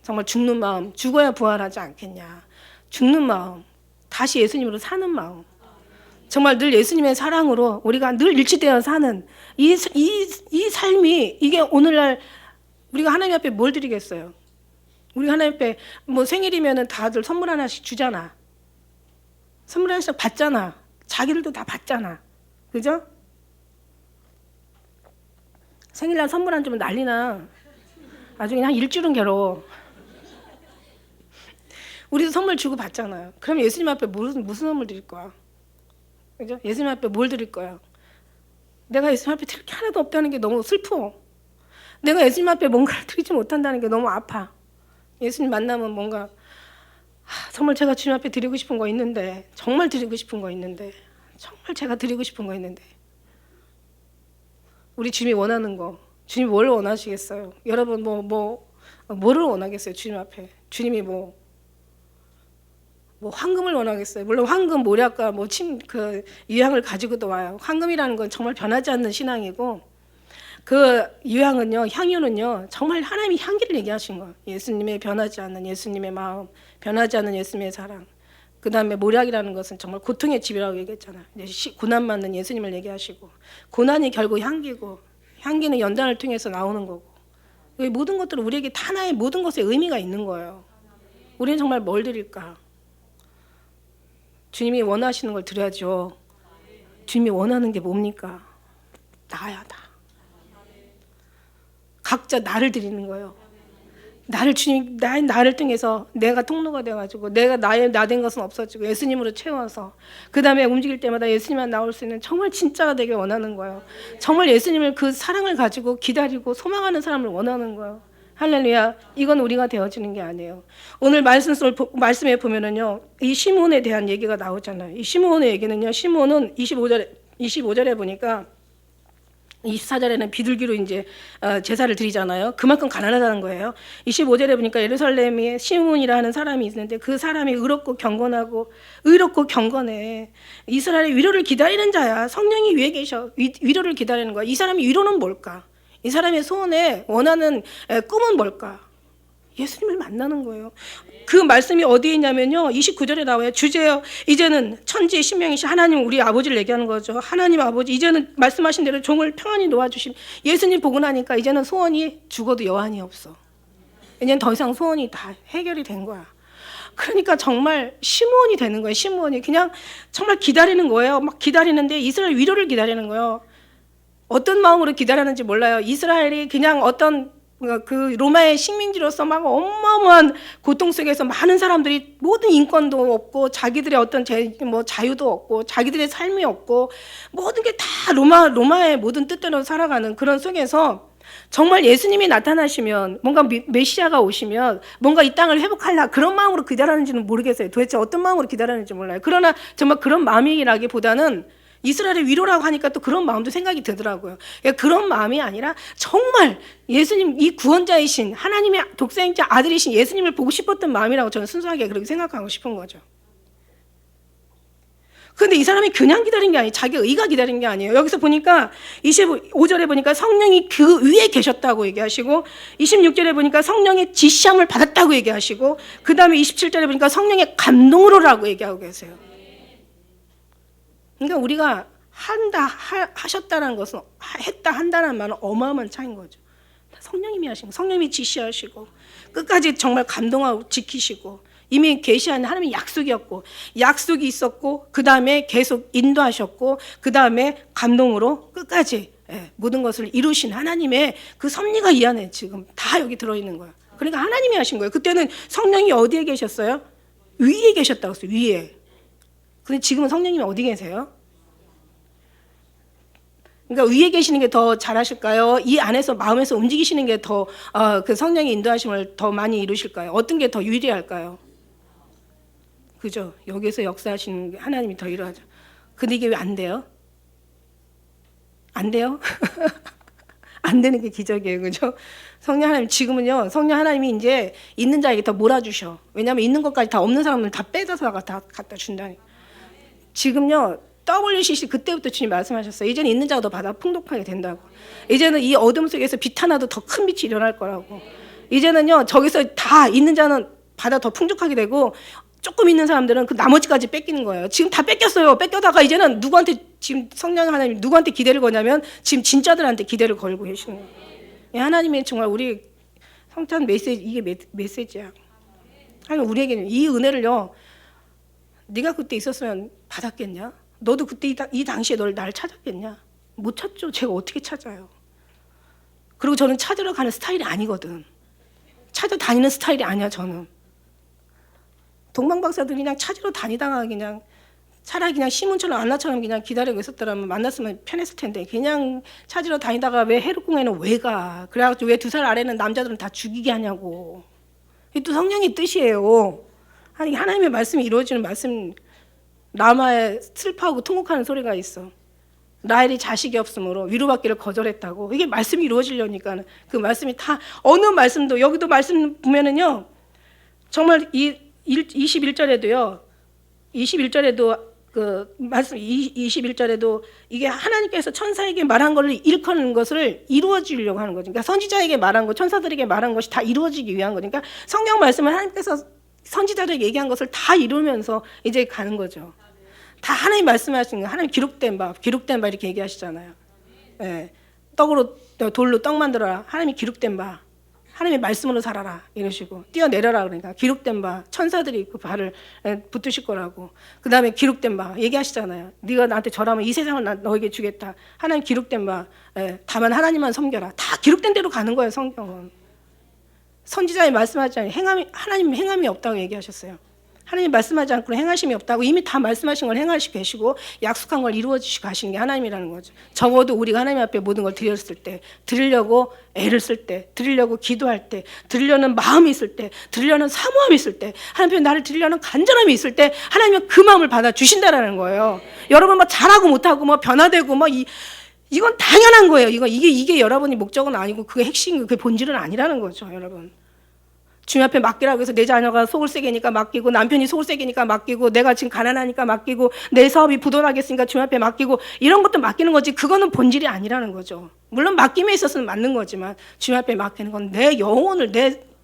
정말 죽는 마음, 죽어야 부활하지 않겠냐. 죽는 마음, 다시 예수님으로 사는 마음. 정말 늘 예수님의 사랑으로 우리가 늘 일치되어 사는 이 삶이, 이게 오늘날 우리가 하나님 앞에 뭘 드리겠어요? 우리 하나님 앞에 뭐 생일이면은 다들 선물 하나씩 주잖아. 선물 하나씩 받잖아. 자기들도 다 받잖아. 그죠? 생일날 선물 안 주면 난리나. 아주 그냥 일주일은 괴로워. 우리도 선물 주고 받잖아요. 그럼 예수님 앞에 무슨 선물 드릴 거야? 그죠? 예수님 앞에 뭘 드릴 거야? 내가 예수님 앞에 드릴 게 하나도 없다는 게 너무 슬퍼. 내가 예수님 앞에 뭔가를 드리지 못한다는 게 너무 아파. 예수님 만나면 뭔가, 정말 제가 주님 앞에 드리고 싶은 거 있는데, 정말 드리고 싶은 거 있는데, 정말 제가 드리고 싶은 거 있는데, 우리 주님이 원하는 거, 주님이 뭘 원하시겠어요? 여러분 뭐를 원하겠어요? 주님 앞에 주님이 뭐 황금을 원하겠어요? 물론 황금, 모략과 그 유향을 가지고도 와요. 황금이라는 건 정말 변하지 않는 신앙이고, 그 유향은요, 향유는요, 정말 하나님이 향기를 얘기하신 거예요. 예수님의 변하지 않는 예수님의 마음, 변하지 않는 예수님의 사랑. 그 다음에 모략이라는 것은 정말 고통의 집이라고 얘기했잖아요. 고난 받는 예수님을 얘기하시고, 고난이 결국 향기고, 향기는 연단을 통해서 나오는 거고, 이 모든 것들은 우리에게 하나의 모든 것에 의미가 있는 거예요. 우리는 정말 뭘 드릴까? 주님이 원하시는 걸 드려야죠. 주님이 원하는 게 뭡니까? 나야, 나. 각자 나를 드리는 거예요. 나를 통해서 내가 통로가 되어가지고, 내가 나 된 것은 없어지고 예수님으로 채워서, 그 다음에 움직일 때마다 예수님만 나올 수 있는 정말 진짜가 되길 원하는 거예요. 정말 예수님을, 그 사랑을 가지고 기다리고 소망하는 사람을 원하는 거예요. 할렐루야. 이건 우리가 되어지는 게 아니에요. 오늘 말씀에 보면은요, 이 시므온에 대한 얘기가 나오잖아요. 이 시므온의 얘기는요, 시므온은 25절에 보니까 24절에는 비둘기로 이제 제사를 드리잖아요. 그만큼 가난하다는 거예요. 25절에 보니까 예루살렘에 시므온이라 하는 사람이 있는데 그 사람이 의롭고 경건해. 이스라엘의 위로를 기다리는 자야. 성령이 위에 계셔. 위로를 기다리는 거야. 이 사람의 위로는 뭘까? 이 사람의 소원에 원하는 꿈은 뭘까? 예수님을 만나는 거예요. 그 말씀이 어디에 있냐면요. 29절에 나와요. 주제요. 이제는 천지의 신명이신 하나님 우리 아버지를 얘기하는 거죠. 하나님 아버지 이제는 말씀하신 대로 종을 평안히 놓아주심. 예수님 보고 나니까 이제는 소원이 죽어도 여한이 없어. 이제는 더 이상 소원이 다 해결이 된 거야. 그러니까 정말 시므온이 되는 거예요. 시므온이 그냥 정말 기다리는 거예요. 막 기다리는데 이스라엘 위로를 기다리는 거예요. 어떤 마음으로 기다렸는지 몰라요. 이스라엘이 그냥 어떤 그 로마의 식민지로서 막 어마어마한 고통 속에서 많은 사람들이 모든 인권도 없고 자기들의 어떤 자유도 없고 자기들의 삶이 없고 모든 게 다 로마의 모든 뜻대로 살아가는 그런 속에서 정말 예수님이 나타나시면 뭔가 메시아가 오시면 뭔가 이 땅을 회복하려 그런 마음으로 기다렸는지는 모르겠어요. 도대체 어떤 마음으로 기다렸는지 몰라요. 그러나 정말 그런 마음이라기보다는 이스라엘의 위로라고 하니까 또 그런 마음도 생각이 들더라고요. 그런 마음이 아니라 정말 예수님 이 구원자이신 하나님의 독생자 아들이신 예수님을 보고 싶었던 마음이라고 저는 순수하게 그렇게 생각하고 싶은 거죠. 그런데 이 사람이 그냥 기다린 게 아니에요. 자기 의가 기다린 게 아니에요. 여기서 보니까 25절에 보니까 성령이 그 위에 계셨다고 얘기하시고 26절에 보니까 성령의 지시함을 받았다고 얘기하시고 그 다음에 27절에 보니까 성령의 감동으로라고 얘기하고 계세요. 그러니까 우리가 하셨다는 것은 한다는 말은 어마어마한 차이인 거죠. 성령님이 하신 거, 성령님이 지시하시고 끝까지 정말 감동하고 지키시고 이미 계시한 하나님의 약속이었고 약속이 있었고 그 다음에 계속 인도하셨고 그 다음에 감동으로 끝까지 모든 것을 이루신 하나님의 그 섭리가 이 안에 지금 다 여기 들어있는 거예요. 그러니까 하나님이 하신 거예요. 그때는 성령이 어디에 계셨어요? 위에 계셨다고 했어요. 위에. 근데 지금은 성령님이 어디 계세요? 그러니까 위에 계시는 게 더 잘하실까요? 이 안에서 마음에서 움직이시는 게 더 그 성령의 인도하심을 더 많이 이루실까요? 어떤 게 더 유리할까요? 그죠? 여기서 역사하시는 게 하나님이 더 이루하죠. 근데 이게 왜 안 돼요? 안 돼요? 안 되는 게 기적이에요. 그죠? 성령 하나님 지금은요. 성령 하나님이 이제 있는 자에게 더 몰아주셔. 왜냐하면 있는 것까지 다 없는 사람은 다 빼서 다 갖다 준다니까. 지금요. WCC 그때부터 주님 말씀하셨어요. 이제는 있는 자가 더 받아 풍족하게 된다고. 이제는 이 어둠 속에서 빛 하나도 더 큰 빛이 일어날 거라고. 이제는요. 저기서 다 있는 자는 받아 더 풍족하게 되고 조금 있는 사람들은 그 나머지까지 뺏기는 거예요. 지금 다 뺏겼어요. 뺏겨다가 이제는 누구한테 지금 성령 하나님 누구한테 기대를 거냐면 지금 진짜들한테 기대를 걸고 계시는 거예요. 하나님의 정말 우리 성탄 메시지 이게 메시지야. 하나님 우리에게는 이 은혜를요. 네가 그때 있었으면 받았겠냐? 너도 그때 이 당시에 날 찾았겠냐? 못 찾죠. 제가 어떻게 찾아요? 그리고 저는 찾으러 가는 스타일이 아니거든. 찾아다니는 스타일이 아니야 저는. 동방박사들 그냥 찾으러 다니다가 그냥 차라리 그냥 시몬처럼 안나처럼 그냥 기다리고 있었더라면 만났으면 편했을 텐데 그냥 찾으러 다니다가 왜 헤롯궁에는 왜 가? 그래가지고 왜 2살 아래는 남자들은 다 죽이게 하냐고. 이게 또 성령의 뜻이에요. 아니 하나님의 말씀이 이루어지는 말씀. 라마에 슬퍼하고 통곡하는 소리가 있어. 라헬이 자식이 없으므로 위로받기를 거절했다고. 이게 말씀이 이루어지려니까 그 말씀이 다 어느 말씀도 여기도 말씀 보면은요. 정말 이 21절에도요. 21절에도 그 말씀 21절에도 이게 하나님께서 천사에게 말한 것을 일컫는 것을 이루어지려고 하는 거죠. 그러니까 선지자에게 말한 것, 천사들에게 말한 것이 다 이루어지기 위한 거니까 그러니까 성경 말씀을 하나님께서 선지자들에게 얘기한 것을 다 이루면서 이제 가는 거죠. 다 하나님 말씀하시는 거, 하나님 기록된 바 이렇게 얘기하시잖아요. 예, 돌로 떡 만들어라. 하나님이 기록된 바, 하나님의 말씀으로 살아라 이러시고 뛰어내려라 그러니까 기록된 바, 천사들이 그 발을 붙드실 거라고. 그 다음에 기록된 바 얘기하시잖아요. 네가 나한테 절하면 이 세상을 너에게 주겠다. 하나님 기록된 바, 다만 하나님만 섬겨라. 다 기록된 대로 가는 거예요 성경은. 선지자의 말씀하지 않아요. 하나님 행함이 없다고 얘기하셨어요. 하나님 말씀하지 않고 행하심이 없다고 이미 다 말씀하신 걸 행하시고 계시고 약속한 걸 이루어주시고 가시는 게 하나님이라는 거죠. 적어도 우리가 하나님 앞에 모든 걸 드렸을 때, 드리려고 애를 쓸 때, 드리려고 기도할 때, 드리려는 마음이 있을 때, 드리려는 사모함이 있을 때, 하나님 앞에 나를 드리려는 간절함이 있을 때 하나님은 그 마음을 받아주신다라는 거예요. 여러분 뭐 잘하고 못하고 뭐 변화되고 뭐 이건 당연한 거예요. 이게 여러분이 목적은 아니고 그게 핵심, 그게 본질은 아니라는 거죠, 여러분. 주님 앞에 맡기라고 해서 내 자녀가 속을 세게니까 맡기고, 남편이 속을 세게니까 맡기고, 내가 지금 가난하니까 맡기고, 내 사업이 부도나겠으니까 주님 앞에 맡기고, 이런 것도 맡기는 거지, 그거는 본질이 아니라는 거죠. 물론 맡김에 있어서는 맞는 거지만 주님 앞에 맡기는 건 내 영혼을,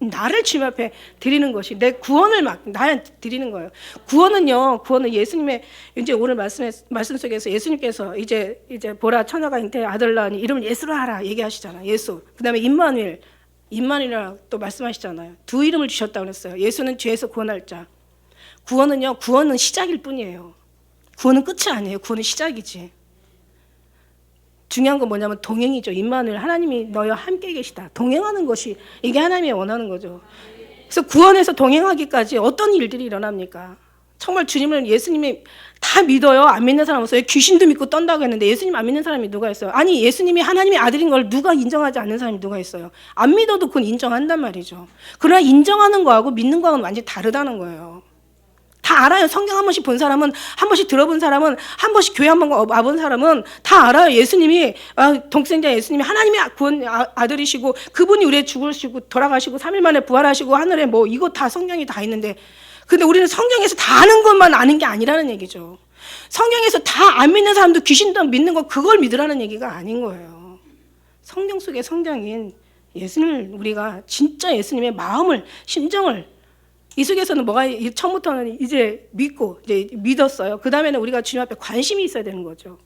나를 주님 앞에 드리는 것이, 내 구원을 나한테 드리는 거예요. 구원은 예수님의 이제 오늘 말씀 속에서 예수님께서 이제 보라 처녀가 잉태의 아들 낳으니 이름을 예수로 하라 얘기하시잖아요. 예수. 그다음에 임마누엘이라고 또 말씀하시잖아요. 두 이름을 주셨다고 그랬어요. 예수는 죄에서 구원할 자. 구원은 시작일 뿐이에요. 구원은 끝이 아니에요. 구원은 시작이지. 중요한 건 뭐냐면 동행이죠. 임마누엘, 하나님이 너희와 함께 계시다. 동행하는 것이 이게 하나님이 원하는 거죠. 그래서 구원에서 동행하기까지 어떤 일들이 일어납니까? 정말 예수님이 다 믿어요. 안 믿는 사람 없어요. 귀신도 믿고 떤다고 했는데 예수님 안 믿는 사람이 누가 있어요? 아니, 예수님이 하나님의 아들인 걸 누가 인정하지 않는 사람이 누가 있어요? 안 믿어도 그건 인정한단 말이죠. 그러나 인정하는 거하고 믿는 거하고는 완전히 다르다는 거예요. 다 알아요. 성경 한 번씩 본 사람은, 한 번씩 들어본 사람은, 한 번씩 교회 한 번 와본 사람은 다 알아요. 예수님이, 독생자 예수님이 하나님의 구원 아들이시고, 그분이 우리의 죽으시고 돌아가시고 3일 만에 부활하시고 하늘에 이거 다 성경이 다 있는데, 근데 우리는 성경에서 다 아는 것만 아는 게 아니라는 얘기죠. 성경에서 다 안 믿는 사람도 귀신도 믿는 거, 그걸 믿으라는 얘기가 아닌 거예요. 성경 속의 성경인 예수님을 우리가 진짜 예수님의 마음을, 심정을, 이 속에서는 처음부터는 이제 믿었어요. 그 다음에는 우리가 주님 앞에 관심이 있어야 되는 거죠.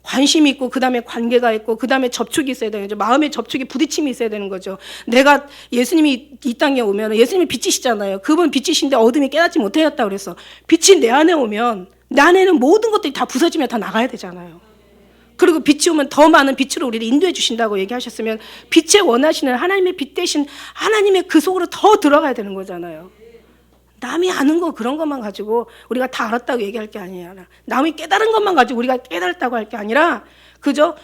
관심이 있고, 그 다음에 관계가 있고, 그 다음에 접촉이 있어야 되는 거죠. 마음의 접촉이, 부딪힘이 있어야 되는 거죠. 내가 예수님이 이 땅에 오면, 예수님이 빛이시잖아요. 그분 빛이신데 어둠이 깨닫지 못하였다고 그랬어. 빛이 내 안에 오면, 내 안에는 모든 것들이 다 부서지면 다 나가야 되잖아요. 그리고 빛이 오면 더 많은 빛으로 우리를 인도해 주신다고 얘기하셨으면, 빛에 원하시는 하나님의 빛 대신 하나님의 그 속으로 더 들어가야 되는 거잖아요. 남이 아는 거 그런 것만 가지고 우리가 다 알았다고 얘기할 게 아니라, 남이 깨달은 것만 가지고 우리가 깨달았다고 할 게 아니라, 그죠?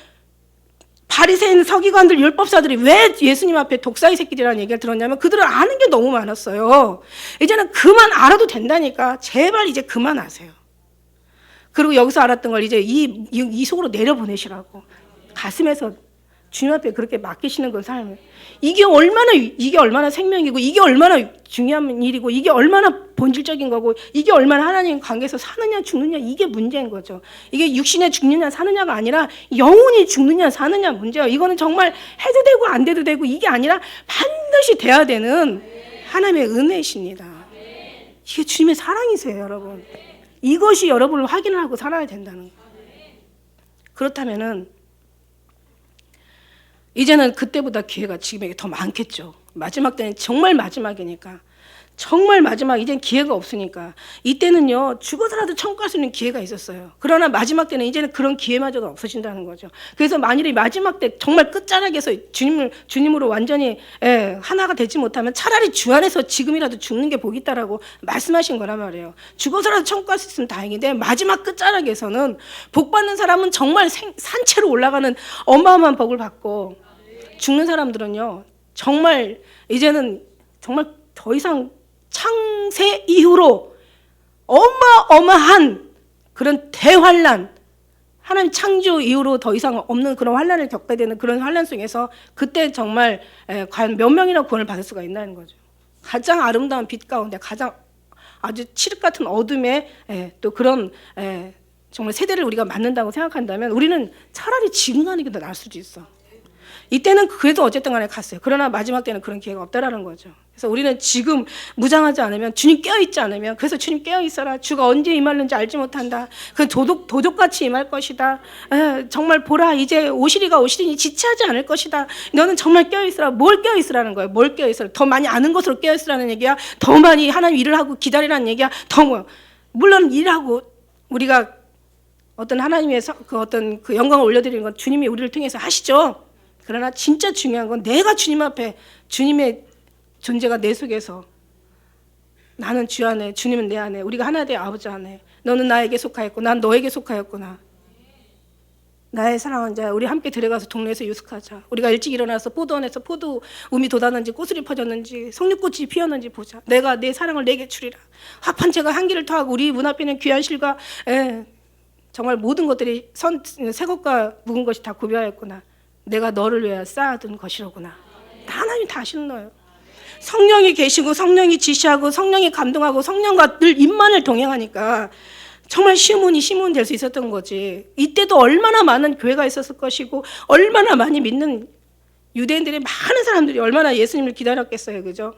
바리새인 서기관들, 율법사들이 왜 예수님 앞에 독사의 새끼들이라는 얘기를 들었냐면 그들은 아는 게 너무 많았어요. 이제는 그만 알아도 된다니까. 제발 이제 그만하세요. 그리고 여기서 알았던 걸 이제 이 속으로 내려보내시라고. 가슴에서 주님 앞에 그렇게 맡기시는 건 삶을. 이게 얼마나 생명이고, 이게 얼마나 중요한 일이고, 이게 얼마나 본질적인 거고, 이게 얼마나 하나님 관계에서 사느냐 죽느냐, 이게 문제인 거죠. 이게 육신에 죽느냐 사느냐가 아니라 영혼이 죽느냐 사느냐 문제예요. 이거는 정말 해도 되고 안 돼도 되고, 이게 아니라 반드시 돼야 되는 하나님의 은혜이십니다. 이게 주님의 사랑이세요, 여러분. 이것이 여러분을 확인을 하고 살아야 된다는 거예요. 그렇다면은 이제는 그때보다 기회가 지금에게 더 많겠죠. 마지막 때는 정말 마지막이니까. 정말 마지막, 이젠 기회가 없으니까. 이때는요, 죽어서라도 천국 갈 수 있는 기회가 있었어요. 그러나 마지막 때는 이제는 그런 기회마저도 없어진다는 거죠. 그래서 만일에 마지막 때 정말 끝자락에서 주님으로 완전히 하나가 되지 못하면 차라리 주 안에서 지금이라도 죽는 게 복이 있다라고 말씀하신 거란 말이에요. 죽어서라도 천국 갈 수 있으면 다행인데, 마지막 끝자락에서는 복 받는 사람은 정말 산채로 올라가는 어마어마한 복을 받고, 죽는 사람들은요, 정말 이제는 정말 더 이상 창세 이후로 어마어마한 그런 대환란, 하나님 창조 이후로 더 이상 없는 그런 환란을 겪게 되는 그런 환란 속에서 그때 정말 과연 몇 명이나 구원을 받을 수가 있나는 거죠. 가장 아름다운 빛 가운데 가장 아주 칠흑 같은 어둠에 또 그런 정말 세대를 우리가 맞는다고 생각한다면 우리는 차라리 지금 가는 게 더 나을 수도 있어. 이때는 그래도 어쨌든 간에 갔어요. 그러나 마지막 때는 그런 기회가 없다라는 거죠. 그래서 우리는 지금 무장하지 않으면, 주님 깨어있지 않으면, 그래서 주님 깨어있어라. 주가 언제 임하는지 알지 못한다. 그 도적같이 임할 것이다. 정말 보라, 이제 오시리가 오시리니 지체하지 않을 것이다. 너는 정말 깨어있으라. 뭘 깨어있으라는 거예요? 뭘 깨어있으라? 더 많이 아는 것으로 깨어있으라는 얘기야? 더 많이 하나님 일을 하고 기다리라는 얘기야? 물론 일하고 우리가 어떤 하나님의 어떤 그 영광을 올려드리는 건 주님이 우리를 통해서 하시죠. 그러나 진짜 중요한 건 내가 주님 앞에, 주님의 존재가 내 속에서, 나는 주 안에, 주님은 내 안에, 우리가 하나 되어 아버지 안에, 너는 나에게 속하였고 난 너에게 속하였구나. 나의 사랑하는 자, 우리 함께 들어가서 동네에서 유숙하자. 우리가 일찍 일어나서 포도원에서 포도움이 돋았는지 꽃이 퍼졌는지 석류꽃이 피었는지 보자. 내가 내 사랑을 내게 주리라. 합한 채가 향기를 토하고 우리 문 앞에 있는 귀한 실과 정말 모든 것들이 새 것과 묵은 것이 다 구별하였구나. 내가 너를 위하여 쌓아둔 것이로구나. 하나님이 다 아시는 거예요. 성령이 계시고 성령이 지시하고 성령이 감동하고 성령과 늘 임만을 동행하니까 정말 시몬이 시몬 될 수 있었던 거지. 이때도 얼마나 많은 교회가 있었을 것이고 얼마나 많이 믿는 유대인들이 많은 사람들이 얼마나 예수님을 기다렸겠어요. 그죠?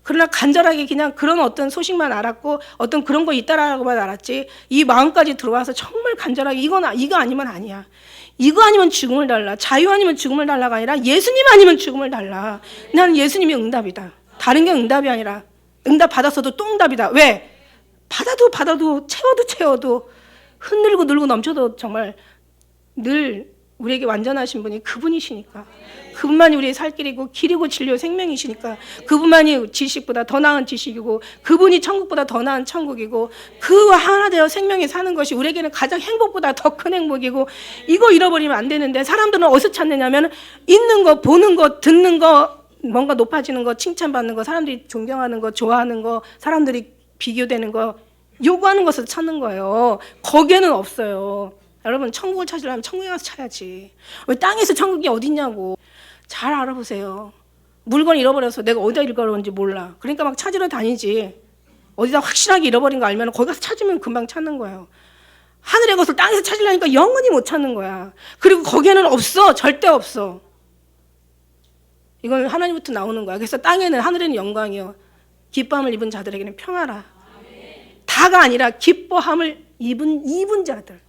그러나 간절하게 그냥 그런 어떤 소식만 알았고 어떤 그런 거 있다라고만 알았지 이 마음까지 들어와서 정말 간절하게 이거 아니면 아니야. 이거 아니면 죽음을 달라. 자유 아니면 죽음을 달라가 아니라 예수님 아니면 죽음을 달라. 나는 예수님이 응답이다. 다른 게 응답이 아니라 응답 받았어도 또 응답이다. 왜? 받아도 채워도 흔들고 늘고 넘쳐도 정말 늘 우리에게 완전하신 분이 그분이시니까. 그분만이 우리의 살 길이고 길이고 진리요 생명이시니까. 그분만이 지식보다 더 나은 지식이고 그분이 천국보다 더 나은 천국이고 그와 하나 되어 생명이 사는 것이 우리에게는 가장 행복보다 더 큰 행복이고 이거 잃어버리면 안 되는데 사람들은 어디서 찾느냐면 있는 거 보는 거 듣는 거 뭔가 높아지는 거 칭찬받는 거 사람들이 존경하는 거 좋아하는 거 사람들이 비교되는 거 요구하는 것을 찾는 거예요. 거기에는 없어요. 여러분 천국을 찾으려면 천국에 가서 찾아야지. 왜 땅에서 천국이 어딨냐고. 잘 알아보세요. 물건 잃어버려서 내가 어디다 잃어버렸는지 몰라. 그러니까 막 찾으러 다니지. 어디다 확실하게 잃어버린 거 알면 거기 가서 찾으면 금방 찾는 거예요. 하늘의 것을 땅에서 찾으려니까 영원히 못 찾는 거야. 그리고 거기에는 없어. 절대 없어. 이건 하나님부터 나오는 거야. 그래서 땅에는 하늘에는 영광이요 기뻐함을 입은 자들에게는 평화라. 다가 아니라 기뻐함을 입은 자들.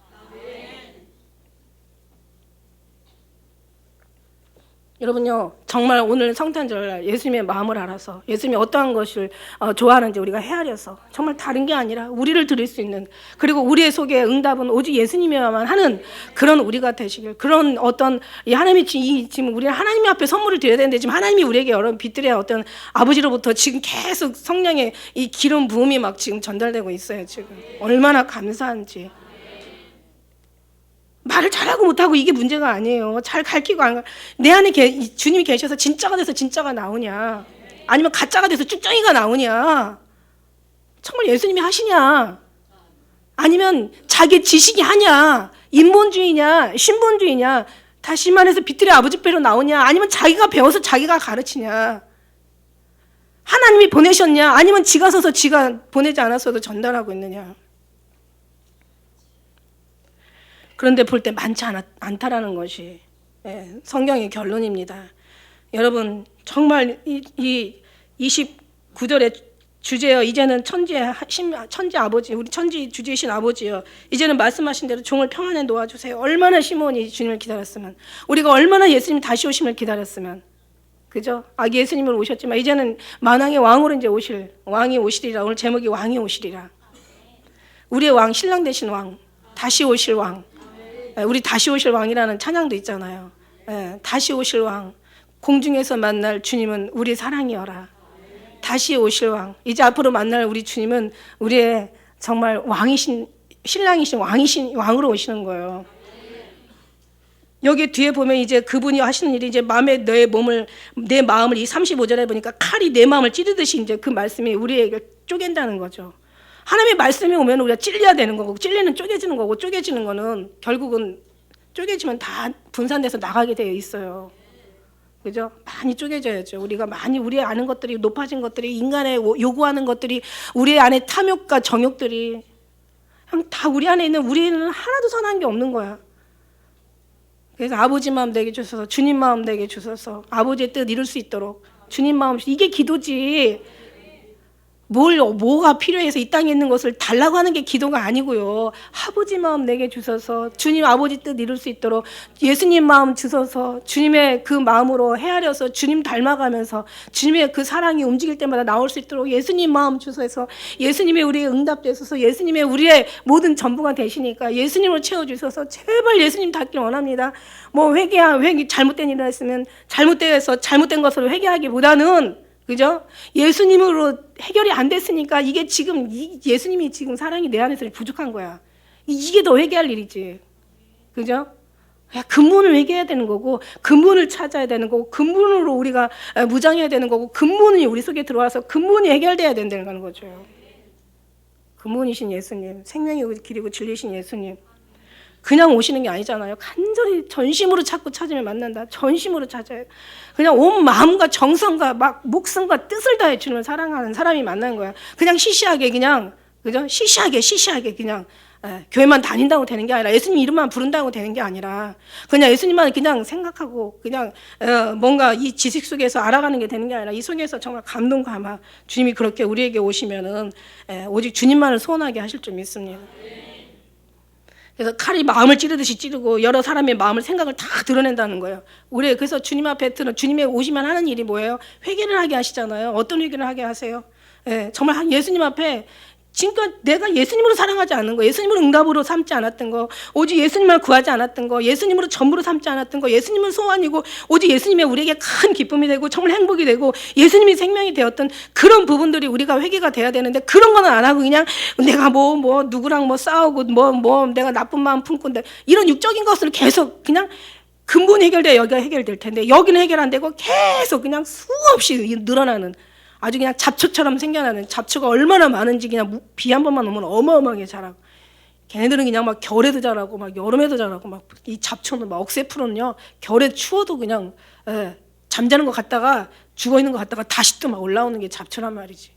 여러분요 정말 오늘 성탄절 예수님의 마음을 알아서 예수님이 어떠한 것을 좋아하는지 우리가 헤아려서 정말 다른 게 아니라 우리를 드릴 수 있는 그리고 우리의 속에 응답은 오직 예수님이야만 하는 그런 우리가 되시길 그런 어떤 하나님이 지금 우리는 하나님 앞에 선물을 드려야 되는데 지금 하나님이 우리에게 여러 빛들의 어떤 아버지로부터 지금 계속 성령의 이 기름 부음이 막 지금 전달되고 있어요. 지금 얼마나 감사한지. 말을 잘하고 못하고 이게 문제가 아니에요. 잘 가르치고 내 안에 주님이 계셔서 진짜가 돼서 진짜가 나오냐 아니면 가짜가 돼서 쭉정이가 나오냐 정말 예수님이 하시냐 아니면 자기 지식이 하냐 인본주의냐 신본주의냐 다시 말해서 빛들의 아버지께로 나오냐 아니면 자기가 배워서 자기가 가르치냐 하나님이 보내셨냐 아니면 지가 서서 지가 보내지 않았어도 전달하고 있느냐. 그런데 볼 때 많지 않다라는 것이 성경의 결론입니다. 여러분 정말 이 29절의 주제요. 이제는 천지 아버지 우리 천지 주제이신 아버지요. 이제는 말씀하신 대로 종을 평안에 놓아주세요. 얼마나 시몬이 주님을 기다렸으면 우리가 얼마나 예수님 다시 오심을 기다렸으면 그죠? 예수님을 오셨지만 이제는 만왕의 왕으로 이제 왕이 오시리라. 오늘 제목이 왕이 오시리라. 우리의 왕 신랑 되신 왕 다시 오실 왕 우리 다시 오실 왕이라는 찬양도 있잖아요. 다시 오실 왕 공중에서 만날 주님은 우리 사랑이여라. 다시 오실 왕 이제 앞으로 만날 우리 주님은 우리의 정말 왕이신 신랑이신 왕으로 오시는 거예요. 여기 뒤에 보면 이제 그분이 하시는 일이 이제 내 마음을 이 35절에 보니까 칼이 내 마음을 찌르듯이 이제 그 말씀이 우리에게 쪼갠다는 거죠. 하나님의 말씀이 오면 우리가 찔려야 되는 거고 찔리는 쪼개지는 거고 쪼개지는 거는 결국은 쪼개지면 다 분산돼서 나가게 되어 있어요. 그죠? 많이 쪼개져야죠. 우리가 많이 우리 아는 것들이 높아진 것들이 인간의 요구하는 것들이 우리 안에 탐욕과 정욕들이 다 우리 안에 있는 우리는 하나도 선한 게 없는 거야. 그래서 아버지 마음 내게 주셔서 주님 마음 내게 주셔서 아버지의 뜻 이룰 수 있도록 주님 마음 이게 기도지. 뭐가 필요해서 이 땅에 있는 것을 달라고 하는 게 기도가 아니고요. 아버지 마음 내게 주셔서 주님 아버지 뜻 이룰 수 있도록 예수님 마음 주셔서 주님의 그 마음으로 헤아려서 주님 닮아가면서 주님의 그 사랑이 움직일 때마다 나올 수 있도록 예수님 마음 주셔서 예수님의 우리의 응답되셔서 예수님의 우리의 모든 전부가 되시니까 예수님으로 채워주셔서 제발 예수님 닿길 원합니다. 회개 잘못된 일을 했으면 잘못된 것으로 회개하기보다는 그죠? 예수님으로 해결이 안 됐으니까 이게 지금 예수님이 지금 사랑이 내 안에서 부족한 거야. 이게 더 회개할 일이지. 그죠? 근본을 회개해야 되는 거고 근본을 찾아야 되는 거고 근본으로 우리가 무장해야 되는 거고 근본이 우리 속에 들어와서 근본이 해결돼야 된다는 거죠. 근본이신 예수님, 생명이고 길이고 진리신 예수님. 그냥 오시는 게 아니잖아요. 간절히 전심으로 찾으면 만난다. 전심으로 찾아요. 그냥 온 마음과 정성과 막 목숨과 뜻을 다해 주님을 사랑하는 사람이 만나는 거야. 그냥 시시하게 그냥 그죠? 시시하게 그냥 교회만 다닌다고 되는 게 아니라 예수님 이름만 부른다고 되는 게 아니라 그냥 예수님만 그냥 생각하고 그냥 뭔가 이 지식 속에서 알아가는 게 되는 게 아니라 이 속에서 정말 감동과 막 주님이 그렇게 우리에게 오시면은 오직 주님만을 소원하게 하실 줄 믿습니다. 그래서 칼이 마음을 찌르듯이 찌르고 여러 사람의 마음을 생각을 다 드러낸다는 거예요. 우리 그래서 주님 앞에 주님의 오시면 하는 일이 뭐예요? 회개를 하게 하시잖아요. 어떤 회개를 하게 하세요? 정말 예수님 앞에 지금까지 내가 예수님으로 사랑하지 않은 거, 예수님으로 응답으로 삼지 않았던 거, 오직 예수님만 구하지 않았던 거, 예수님으로 전부로 삼지 않았던 거, 예수님은 소원이고 오직 예수님이 우리에게 큰 기쁨이 되고 정말 행복이 되고 예수님이 생명이 되었던 그런 부분들이 우리가 회개가 돼야 되는데 그런 거는 안 하고 그냥 내가 뭐 누구랑 싸우고 내가 나쁜 마음 품고 이런 육적인 것을 계속 그냥 근본 해결돼야 여기가 해결될 텐데 여기는 해결 안 되고 계속 그냥 수없이 늘어나는 아주 그냥 잡초처럼 생겨나는 잡초가 얼마나 많은지 그냥 비 한 번만 오면 어마어마하게 자라고 걔네들은 그냥 막 겨울에도 자라고 막 여름에도 자라고 막 이 잡초는 막 억새풀은요 겨울에 추워도 그냥 잠자는 것 같다가 죽어 있는 것 같다가 다시 또 막 올라오는 게 잡초란 말이지.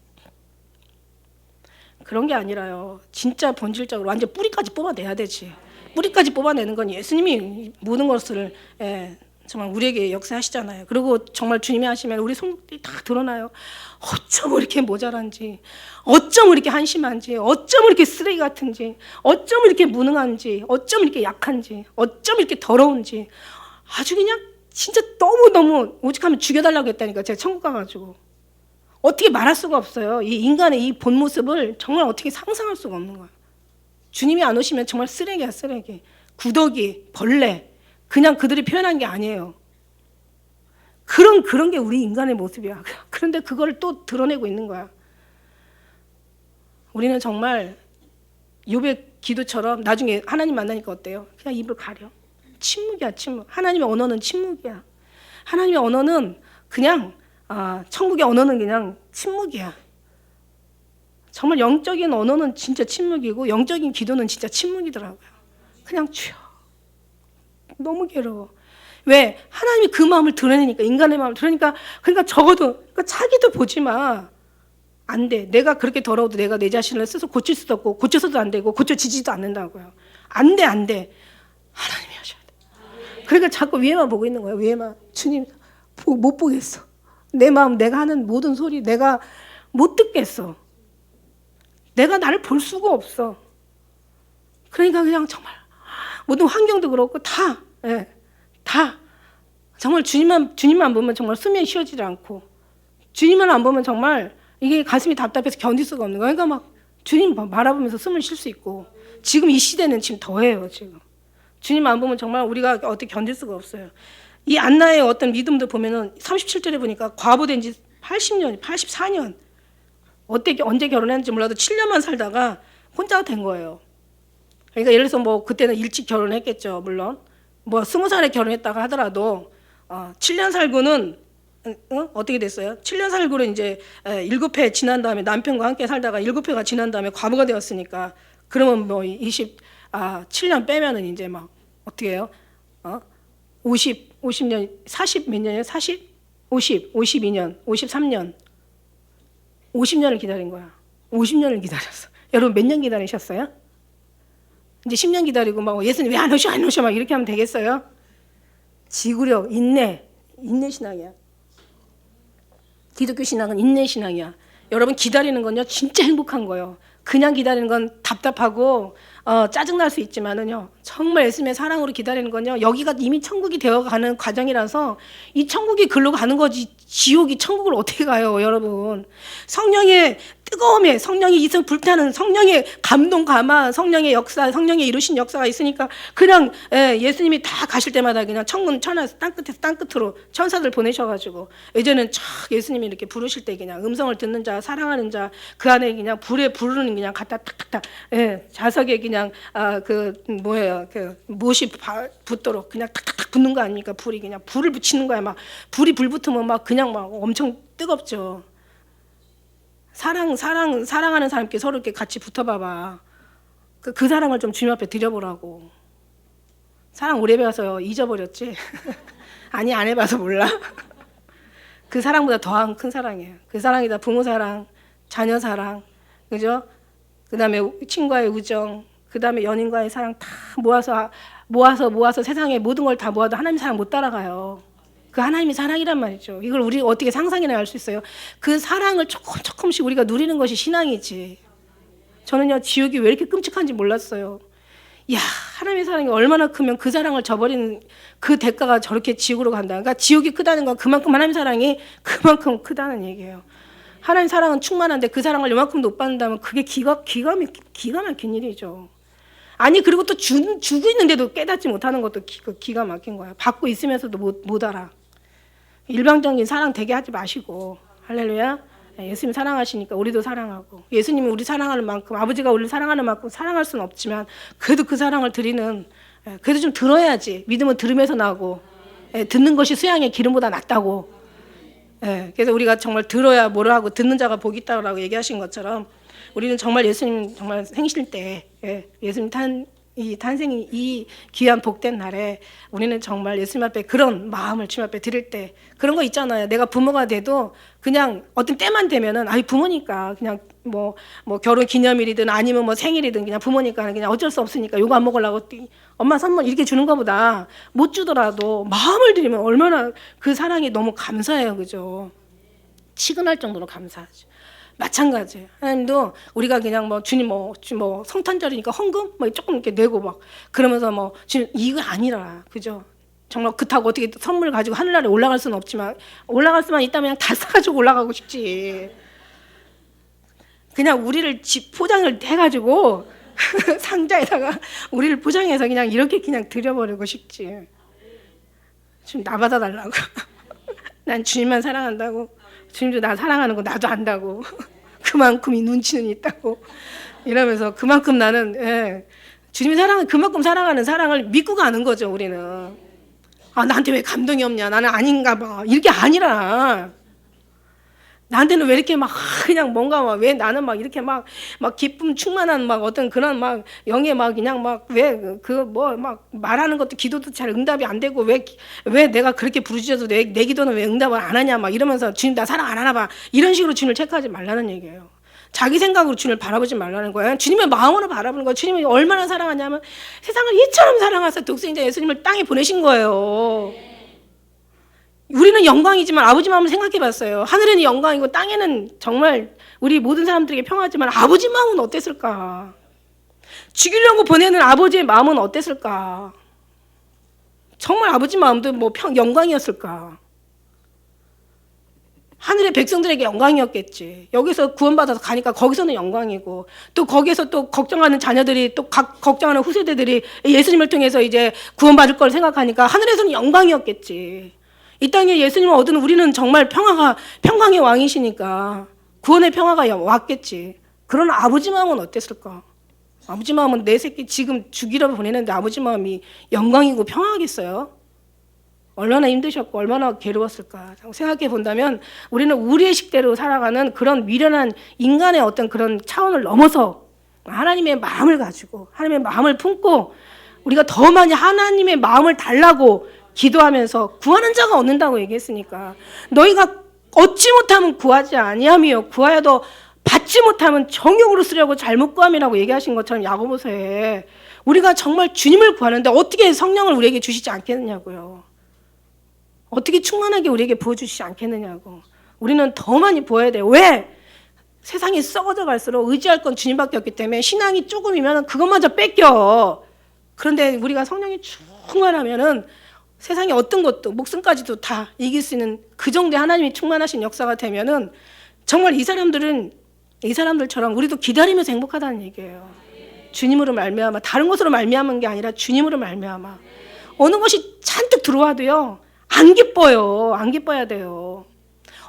그런 게 아니라요. 진짜 본질적으로 완전 뿌리까지 뽑아내야 되지. 뿌리까지 뽑아내는 건 예수님이 모든 것을 정말 우리에게 역사하시잖아요. 그리고 정말 주님이 하시면 우리 손들이 다 드러나요. 어쩜 이렇게 모자란지, 어쩜 이렇게 한심한지, 어쩜 이렇게 쓰레기 같은지, 어쩜 이렇게 무능한지, 어쩜 이렇게 약한지, 어쩜 이렇게 더러운지 아주 그냥 진짜 너무너무 오직하면 죽여달라고 했다니까. 제가 천국 가가지고 어떻게 말할 수가 없어요. 이 인간의 이 본 모습을 정말 어떻게 상상할 수가 없는 거예요. 주님이 안 오시면 정말 쓰레기야, 쓰레기. 구더기, 벌레. 그냥 그들이 표현한 게 아니에요. 그런 게 우리 인간의 모습이야. 그런데 그걸 또 드러내고 있는 거야. 우리는 정말 욥의 기도처럼 나중에 하나님 만나니까 어때요? 그냥 입을 가려. 침묵이야, 침묵. 하나님의 언어는 침묵이야. 하나님의 언어는 그냥 천국의 언어는 그냥 침묵이야. 정말 영적인 언어는 진짜 침묵이고 영적인 기도는 진짜 침묵이더라고요. 그냥 주여. 너무 괴로워. 왜? 하나님이 그 마음을 드러내니까, 인간의 마음을 드러내니까, 그러니까 적어도, 그러니까 자기도 보지 마. 안 돼. 내가 그렇게 더러워도 내가 내 자신을 스스로 고칠 수도 없고, 고쳐서도 안 되고, 고쳐지지도 않는다고요. 안 돼. 하나님이 하셔야 돼. 그러니까 자꾸 위에만 보고 있는 거예요. 위에만. 주님, 못 보겠어. 내 마음, 내가 하는 모든 소리, 내가 못 듣겠어. 내가 나를 볼 수가 없어. 그러니까 그냥 정말, 모든 환경도 그렇고, 다 정말 주님만 보면 정말 숨이 쉬어지지 않고 주님만 안 보면 정말 이게 가슴이 답답해서 견딜 수가 없는 거야. 그러니까 막 주님 바라보면서 숨을 쉴 수 있고 지금 이 시대는 지금 더해요. 지금 주님 안 보면 정말 우리가 어떻게 견딜 수가 없어요. 이 안나의 어떤 믿음도 보면은 37절에 보니까 과부된 지 80년, 84년 언제 결혼했는지 몰라도 7년만 살다가 혼자가 된 거예요. 그러니까 예를 들어서 뭐 그때는 일찍 결혼했겠죠. 물론 뭐 20살에 결혼했다가 하더라도 7년 살고는 어떻게 됐어요? 7년 살고는 이제 7회 지난 다음에 남편과 함께 살다가 7회가 지난 다음에 과부가 되었으니까 그러면 뭐 7년 빼면은 이제 막 어떻게 해요? 50년 40 몇 년이에요? 52년 53년 50년을 기다린 거야. 50년을 기다렸어. 여러분 몇 년 기다리셨어요? 이제 10년 기다리고 막 예수님 왜 안 오셔 막 이렇게 하면 되겠어요? 지구력, 인내 신앙이야. 기독교 신앙은 인내 신앙이야. 여러분 기다리는 건요 진짜 행복한 거예요. 그냥 기다리는 건 답답하고 짜증날 수 있지만은요 정말 예수님의 사랑으로 기다리는 건요 여기가 이미 천국이 되어가는 과정이라서 이 천국이 글로 가는 거지 지옥이 천국을 어떻게 가요 여러분. 성령의 뜨거움에 성령이 이승 불타는 성령의 감동 감화 성령의 역사 성령의 이루신 역사가 있으니까 그냥 예수님이 다 가실 때마다 그냥 천군 천하에서 땅끝에서 땅끝으로 천사들 보내셔가지고 이제는 촥 예수님이 이렇게 부르실 때 그냥 음성을 듣는 자 사랑하는 자 그 안에 그냥 불에 부르는 그냥 갖다 탁탁탁 자석에 그냥 그 못이 붙도록 그냥 탁탁탁 붙는 거 아닙니까? 불이 그냥 불을 붙이는 거야. 막 불이 불 붙으면 막 그냥 막 엄청 뜨겁죠. 사랑하는 사람께 서로 이렇게 같이 붙어봐봐. 그 사랑을 좀 주님 앞에 드려보라고. 사랑 오래 배워서 잊어버렸지. 아니, 안 해봐서 몰라. 그 사랑보다 더한 큰 사랑이에요. 그 사랑이다. 부모 사랑, 자녀 사랑, 그죠? 그 다음에 친구와의 우정, 그 다음에 연인과의 사랑 다 모아서 세상의 모든 걸 다 모아도 하나님 사랑 못 따라가요. 그 하나님이 사랑이란 말이죠. 이걸 우리 어떻게 상상이나 할 수 있어요? 그 사랑을 조금씩 우리가 누리는 것이 신앙이지. 저는요, 지옥이 왜 이렇게 끔찍한지 몰랐어요. 야, 하나님의 사랑이 얼마나 크면 그 사랑을 저버리는 그 대가가 저렇게 지옥으로 간다. 그러니까 지옥이 크다는 건 그만큼 하나님의 사랑이 그만큼 크다는 얘기예요. 하나님 사랑은 충만한데 그 사랑을 요만큼도 못 받는다면 그게 기가 막힌 일이죠. 아니, 그리고 또 주고 있는데도 깨닫지 못하는 것도 기가 막힌 거야. 받고 있으면서도 못 알아. 일방적인 사랑 되게 하지 마시고, 할렐루야. 예수님 사랑하시니까 우리도 사랑하고, 예수님이 우리 사랑하는 만큼, 아버지가 우리를 사랑하는 만큼 사랑할 수는 없지만 그래도 그 사랑을 드리는, 그래도 좀 들어야지. 믿음은 들음에서 나고, 듣는 것이 수양의 기름보다 낫다고. 그래서 우리가 정말 들어야 뭐라 하고 듣는 자가 복이 있다고 얘기하신 것처럼 우리는 정말 예수님 정말 생실 때, 예수님 탄생이 이 귀한 복된 날에 우리는 정말 예수님 앞에 그런 마음을 주님 앞에 드릴 때, 그런 거 있잖아요. 내가 부모가 돼도 그냥 어떤 때만 되면은 아이 부모니까 그냥 뭐 결혼 기념일이든 아니면 뭐 생일이든 그냥 부모니까 그냥 어쩔 수 없으니까 요거 안 먹으려고 엄마 선물 이렇게 주는 것보다 못 주더라도 마음을 드리면 얼마나 그 사랑이 너무 감사해요. 그죠? 치근할 정도로 감사하죠. 마찬가지. 하나님도 우리가 그냥 뭐 주님 뭐 성탄절이니까 헌금 뭐 조금 이렇게 내고 막 그러면서 뭐 주님 이거 아니라, 그죠? 정말 그렇다고 어떻게 선물 가지고 하늘나라에 올라갈 수는 없지만 올라갈 수만 있다면 그냥 다 사가지고 올라가고 싶지. 그냥 우리를 포장을 해가지고 상자에다가 우리를 포장해서 그냥 이렇게 그냥 드려버리고 싶지. 주님 나 받아달라고. 난 주님만 사랑한다고. 주님도 나 사랑하는 거 나도 안다고. 그만큼이 눈치는 있다고. 이러면서 그만큼 나는 주님이 그만큼 사랑하는 사랑을 믿고 가는 거죠. 우리는. 아, 나한테 왜 감동이 없냐, 나는 아닌가 봐, 이렇게 아니라 나한테는 왜 이렇게 막 그냥 뭔가 막 왜 나는 막 이렇게 막 기쁨 충만한 막 어떤 그런 막 영에 막 그냥 막 왜 뭐 막 말하는 것도 기도도 잘 응답이 안 되고 왜 내가 그렇게 부르짖어도 내 기도는 왜 응답을 안 하냐 막 이러면서 주님 나 사랑 안 하나 봐, 이런 식으로 주님을 체크하지 말라는 얘기예요. 자기 생각으로 주님을 바라보지 말라는 거예요. 주님의 마음으로 바라보는 거예요. 주님이 얼마나 사랑하냐면 세상을 이처럼 사랑하사 독생자 예수님을 땅에 보내신 거예요. 우리는 영광이지만 아버지 마음을 생각해 봤어요. 하늘에는 영광이고 땅에는 정말 우리 모든 사람들에게 평화지만 아버지 마음은 어땠을까? 죽이려고 보내는 아버지의 마음은 어땠을까? 정말 아버지 마음도 뭐 영광이었을까? 하늘의 백성들에게 영광이었겠지. 여기서 구원받아서 가니까 거기서는 영광이고, 또 거기에서 또 걱정하는 자녀들이, 또 걱정하는 후세대들이 예수님을 통해서 이제 구원받을 걸 생각하니까 하늘에서는 영광이었겠지. 이 땅에 예수님을 얻은 우리는 정말 평강의 왕이시니까 구원의 평화가 왔겠지. 그러나 아버지 마음은 어땠을까? 아버지 마음은 내 새끼 지금 죽이러 보내는데 아버지 마음이 영광이고 평화하겠어요? 얼마나 힘드셨고 얼마나 괴로웠을까 생각해 본다면 우리는 우리의 식대로 살아가는 그런 미련한 인간의 어떤 그런 차원을 넘어서 하나님의 마음을 가지고 하나님의 마음을 품고 우리가 더 많이 하나님의 마음을 달라고 기도하면서 구하는 자가 얻는다고 얘기했으니까, 너희가 얻지 못하면 구하지 아니하며 구하여도 받지 못하면 정욕으로 쓰려고 잘못 구함이라고 얘기하신 것처럼 야고보서에 우리가 정말 주님을 구하는데 어떻게 성령을 우리에게 주시지 않겠느냐고요. 어떻게 충만하게 우리에게 부어주시지 않겠느냐고. 우리는 더 많이 부어야 돼요. 왜? 세상이 썩어져 갈수록 의지할 건 주님밖에 없기 때문에 신앙이 조금이면 그것마저 뺏겨. 그런데 우리가 성령이 충만하면은 세상에 어떤 것도 목숨까지도 다 이길 수 있는 그 정도의 하나님이 충만하신 역사가 되면은 정말 이 사람들처럼 우리도 기다리면서 행복하다는 얘기예요. 주님으로 말미암아, 다른 것으로 말미암은 게 아니라 주님으로 말미암아. 어느 것이 잔뜩 들어와도요 안 기뻐요. 안 기뻐야 돼요.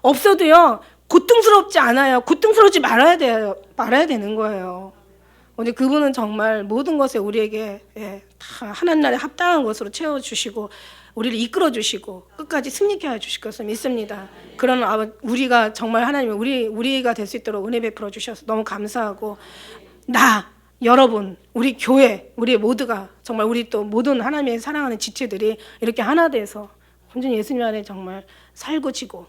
없어도요 고통스럽지 않아요. 고통스럽지 말아야 되는 거예요. 오늘 그분은 정말 모든 것에 우리에게 다 하나님나라에 합당한 것으로 채워주시고 우리를 이끌어주시고 끝까지 승리케 해주실 것을 믿습니다. 그런 우리가 정말 하나님이 우리가 될 수 있도록 은혜 베풀어 주셔서 너무 감사하고, 여러분, 우리 교회, 우리 모두가 정말 우리 또 모든 하나님의 사랑하는 지체들이 이렇게 하나 돼서 온전히 예수님 안에 정말 살고 지고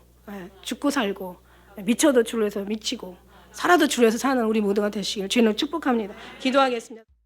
죽고 살고 미쳐도 주로 해서 미치고 살아도 주로 해서 사는 우리 모두가 되시길 주님을 축복합니다. 기도하겠습니다.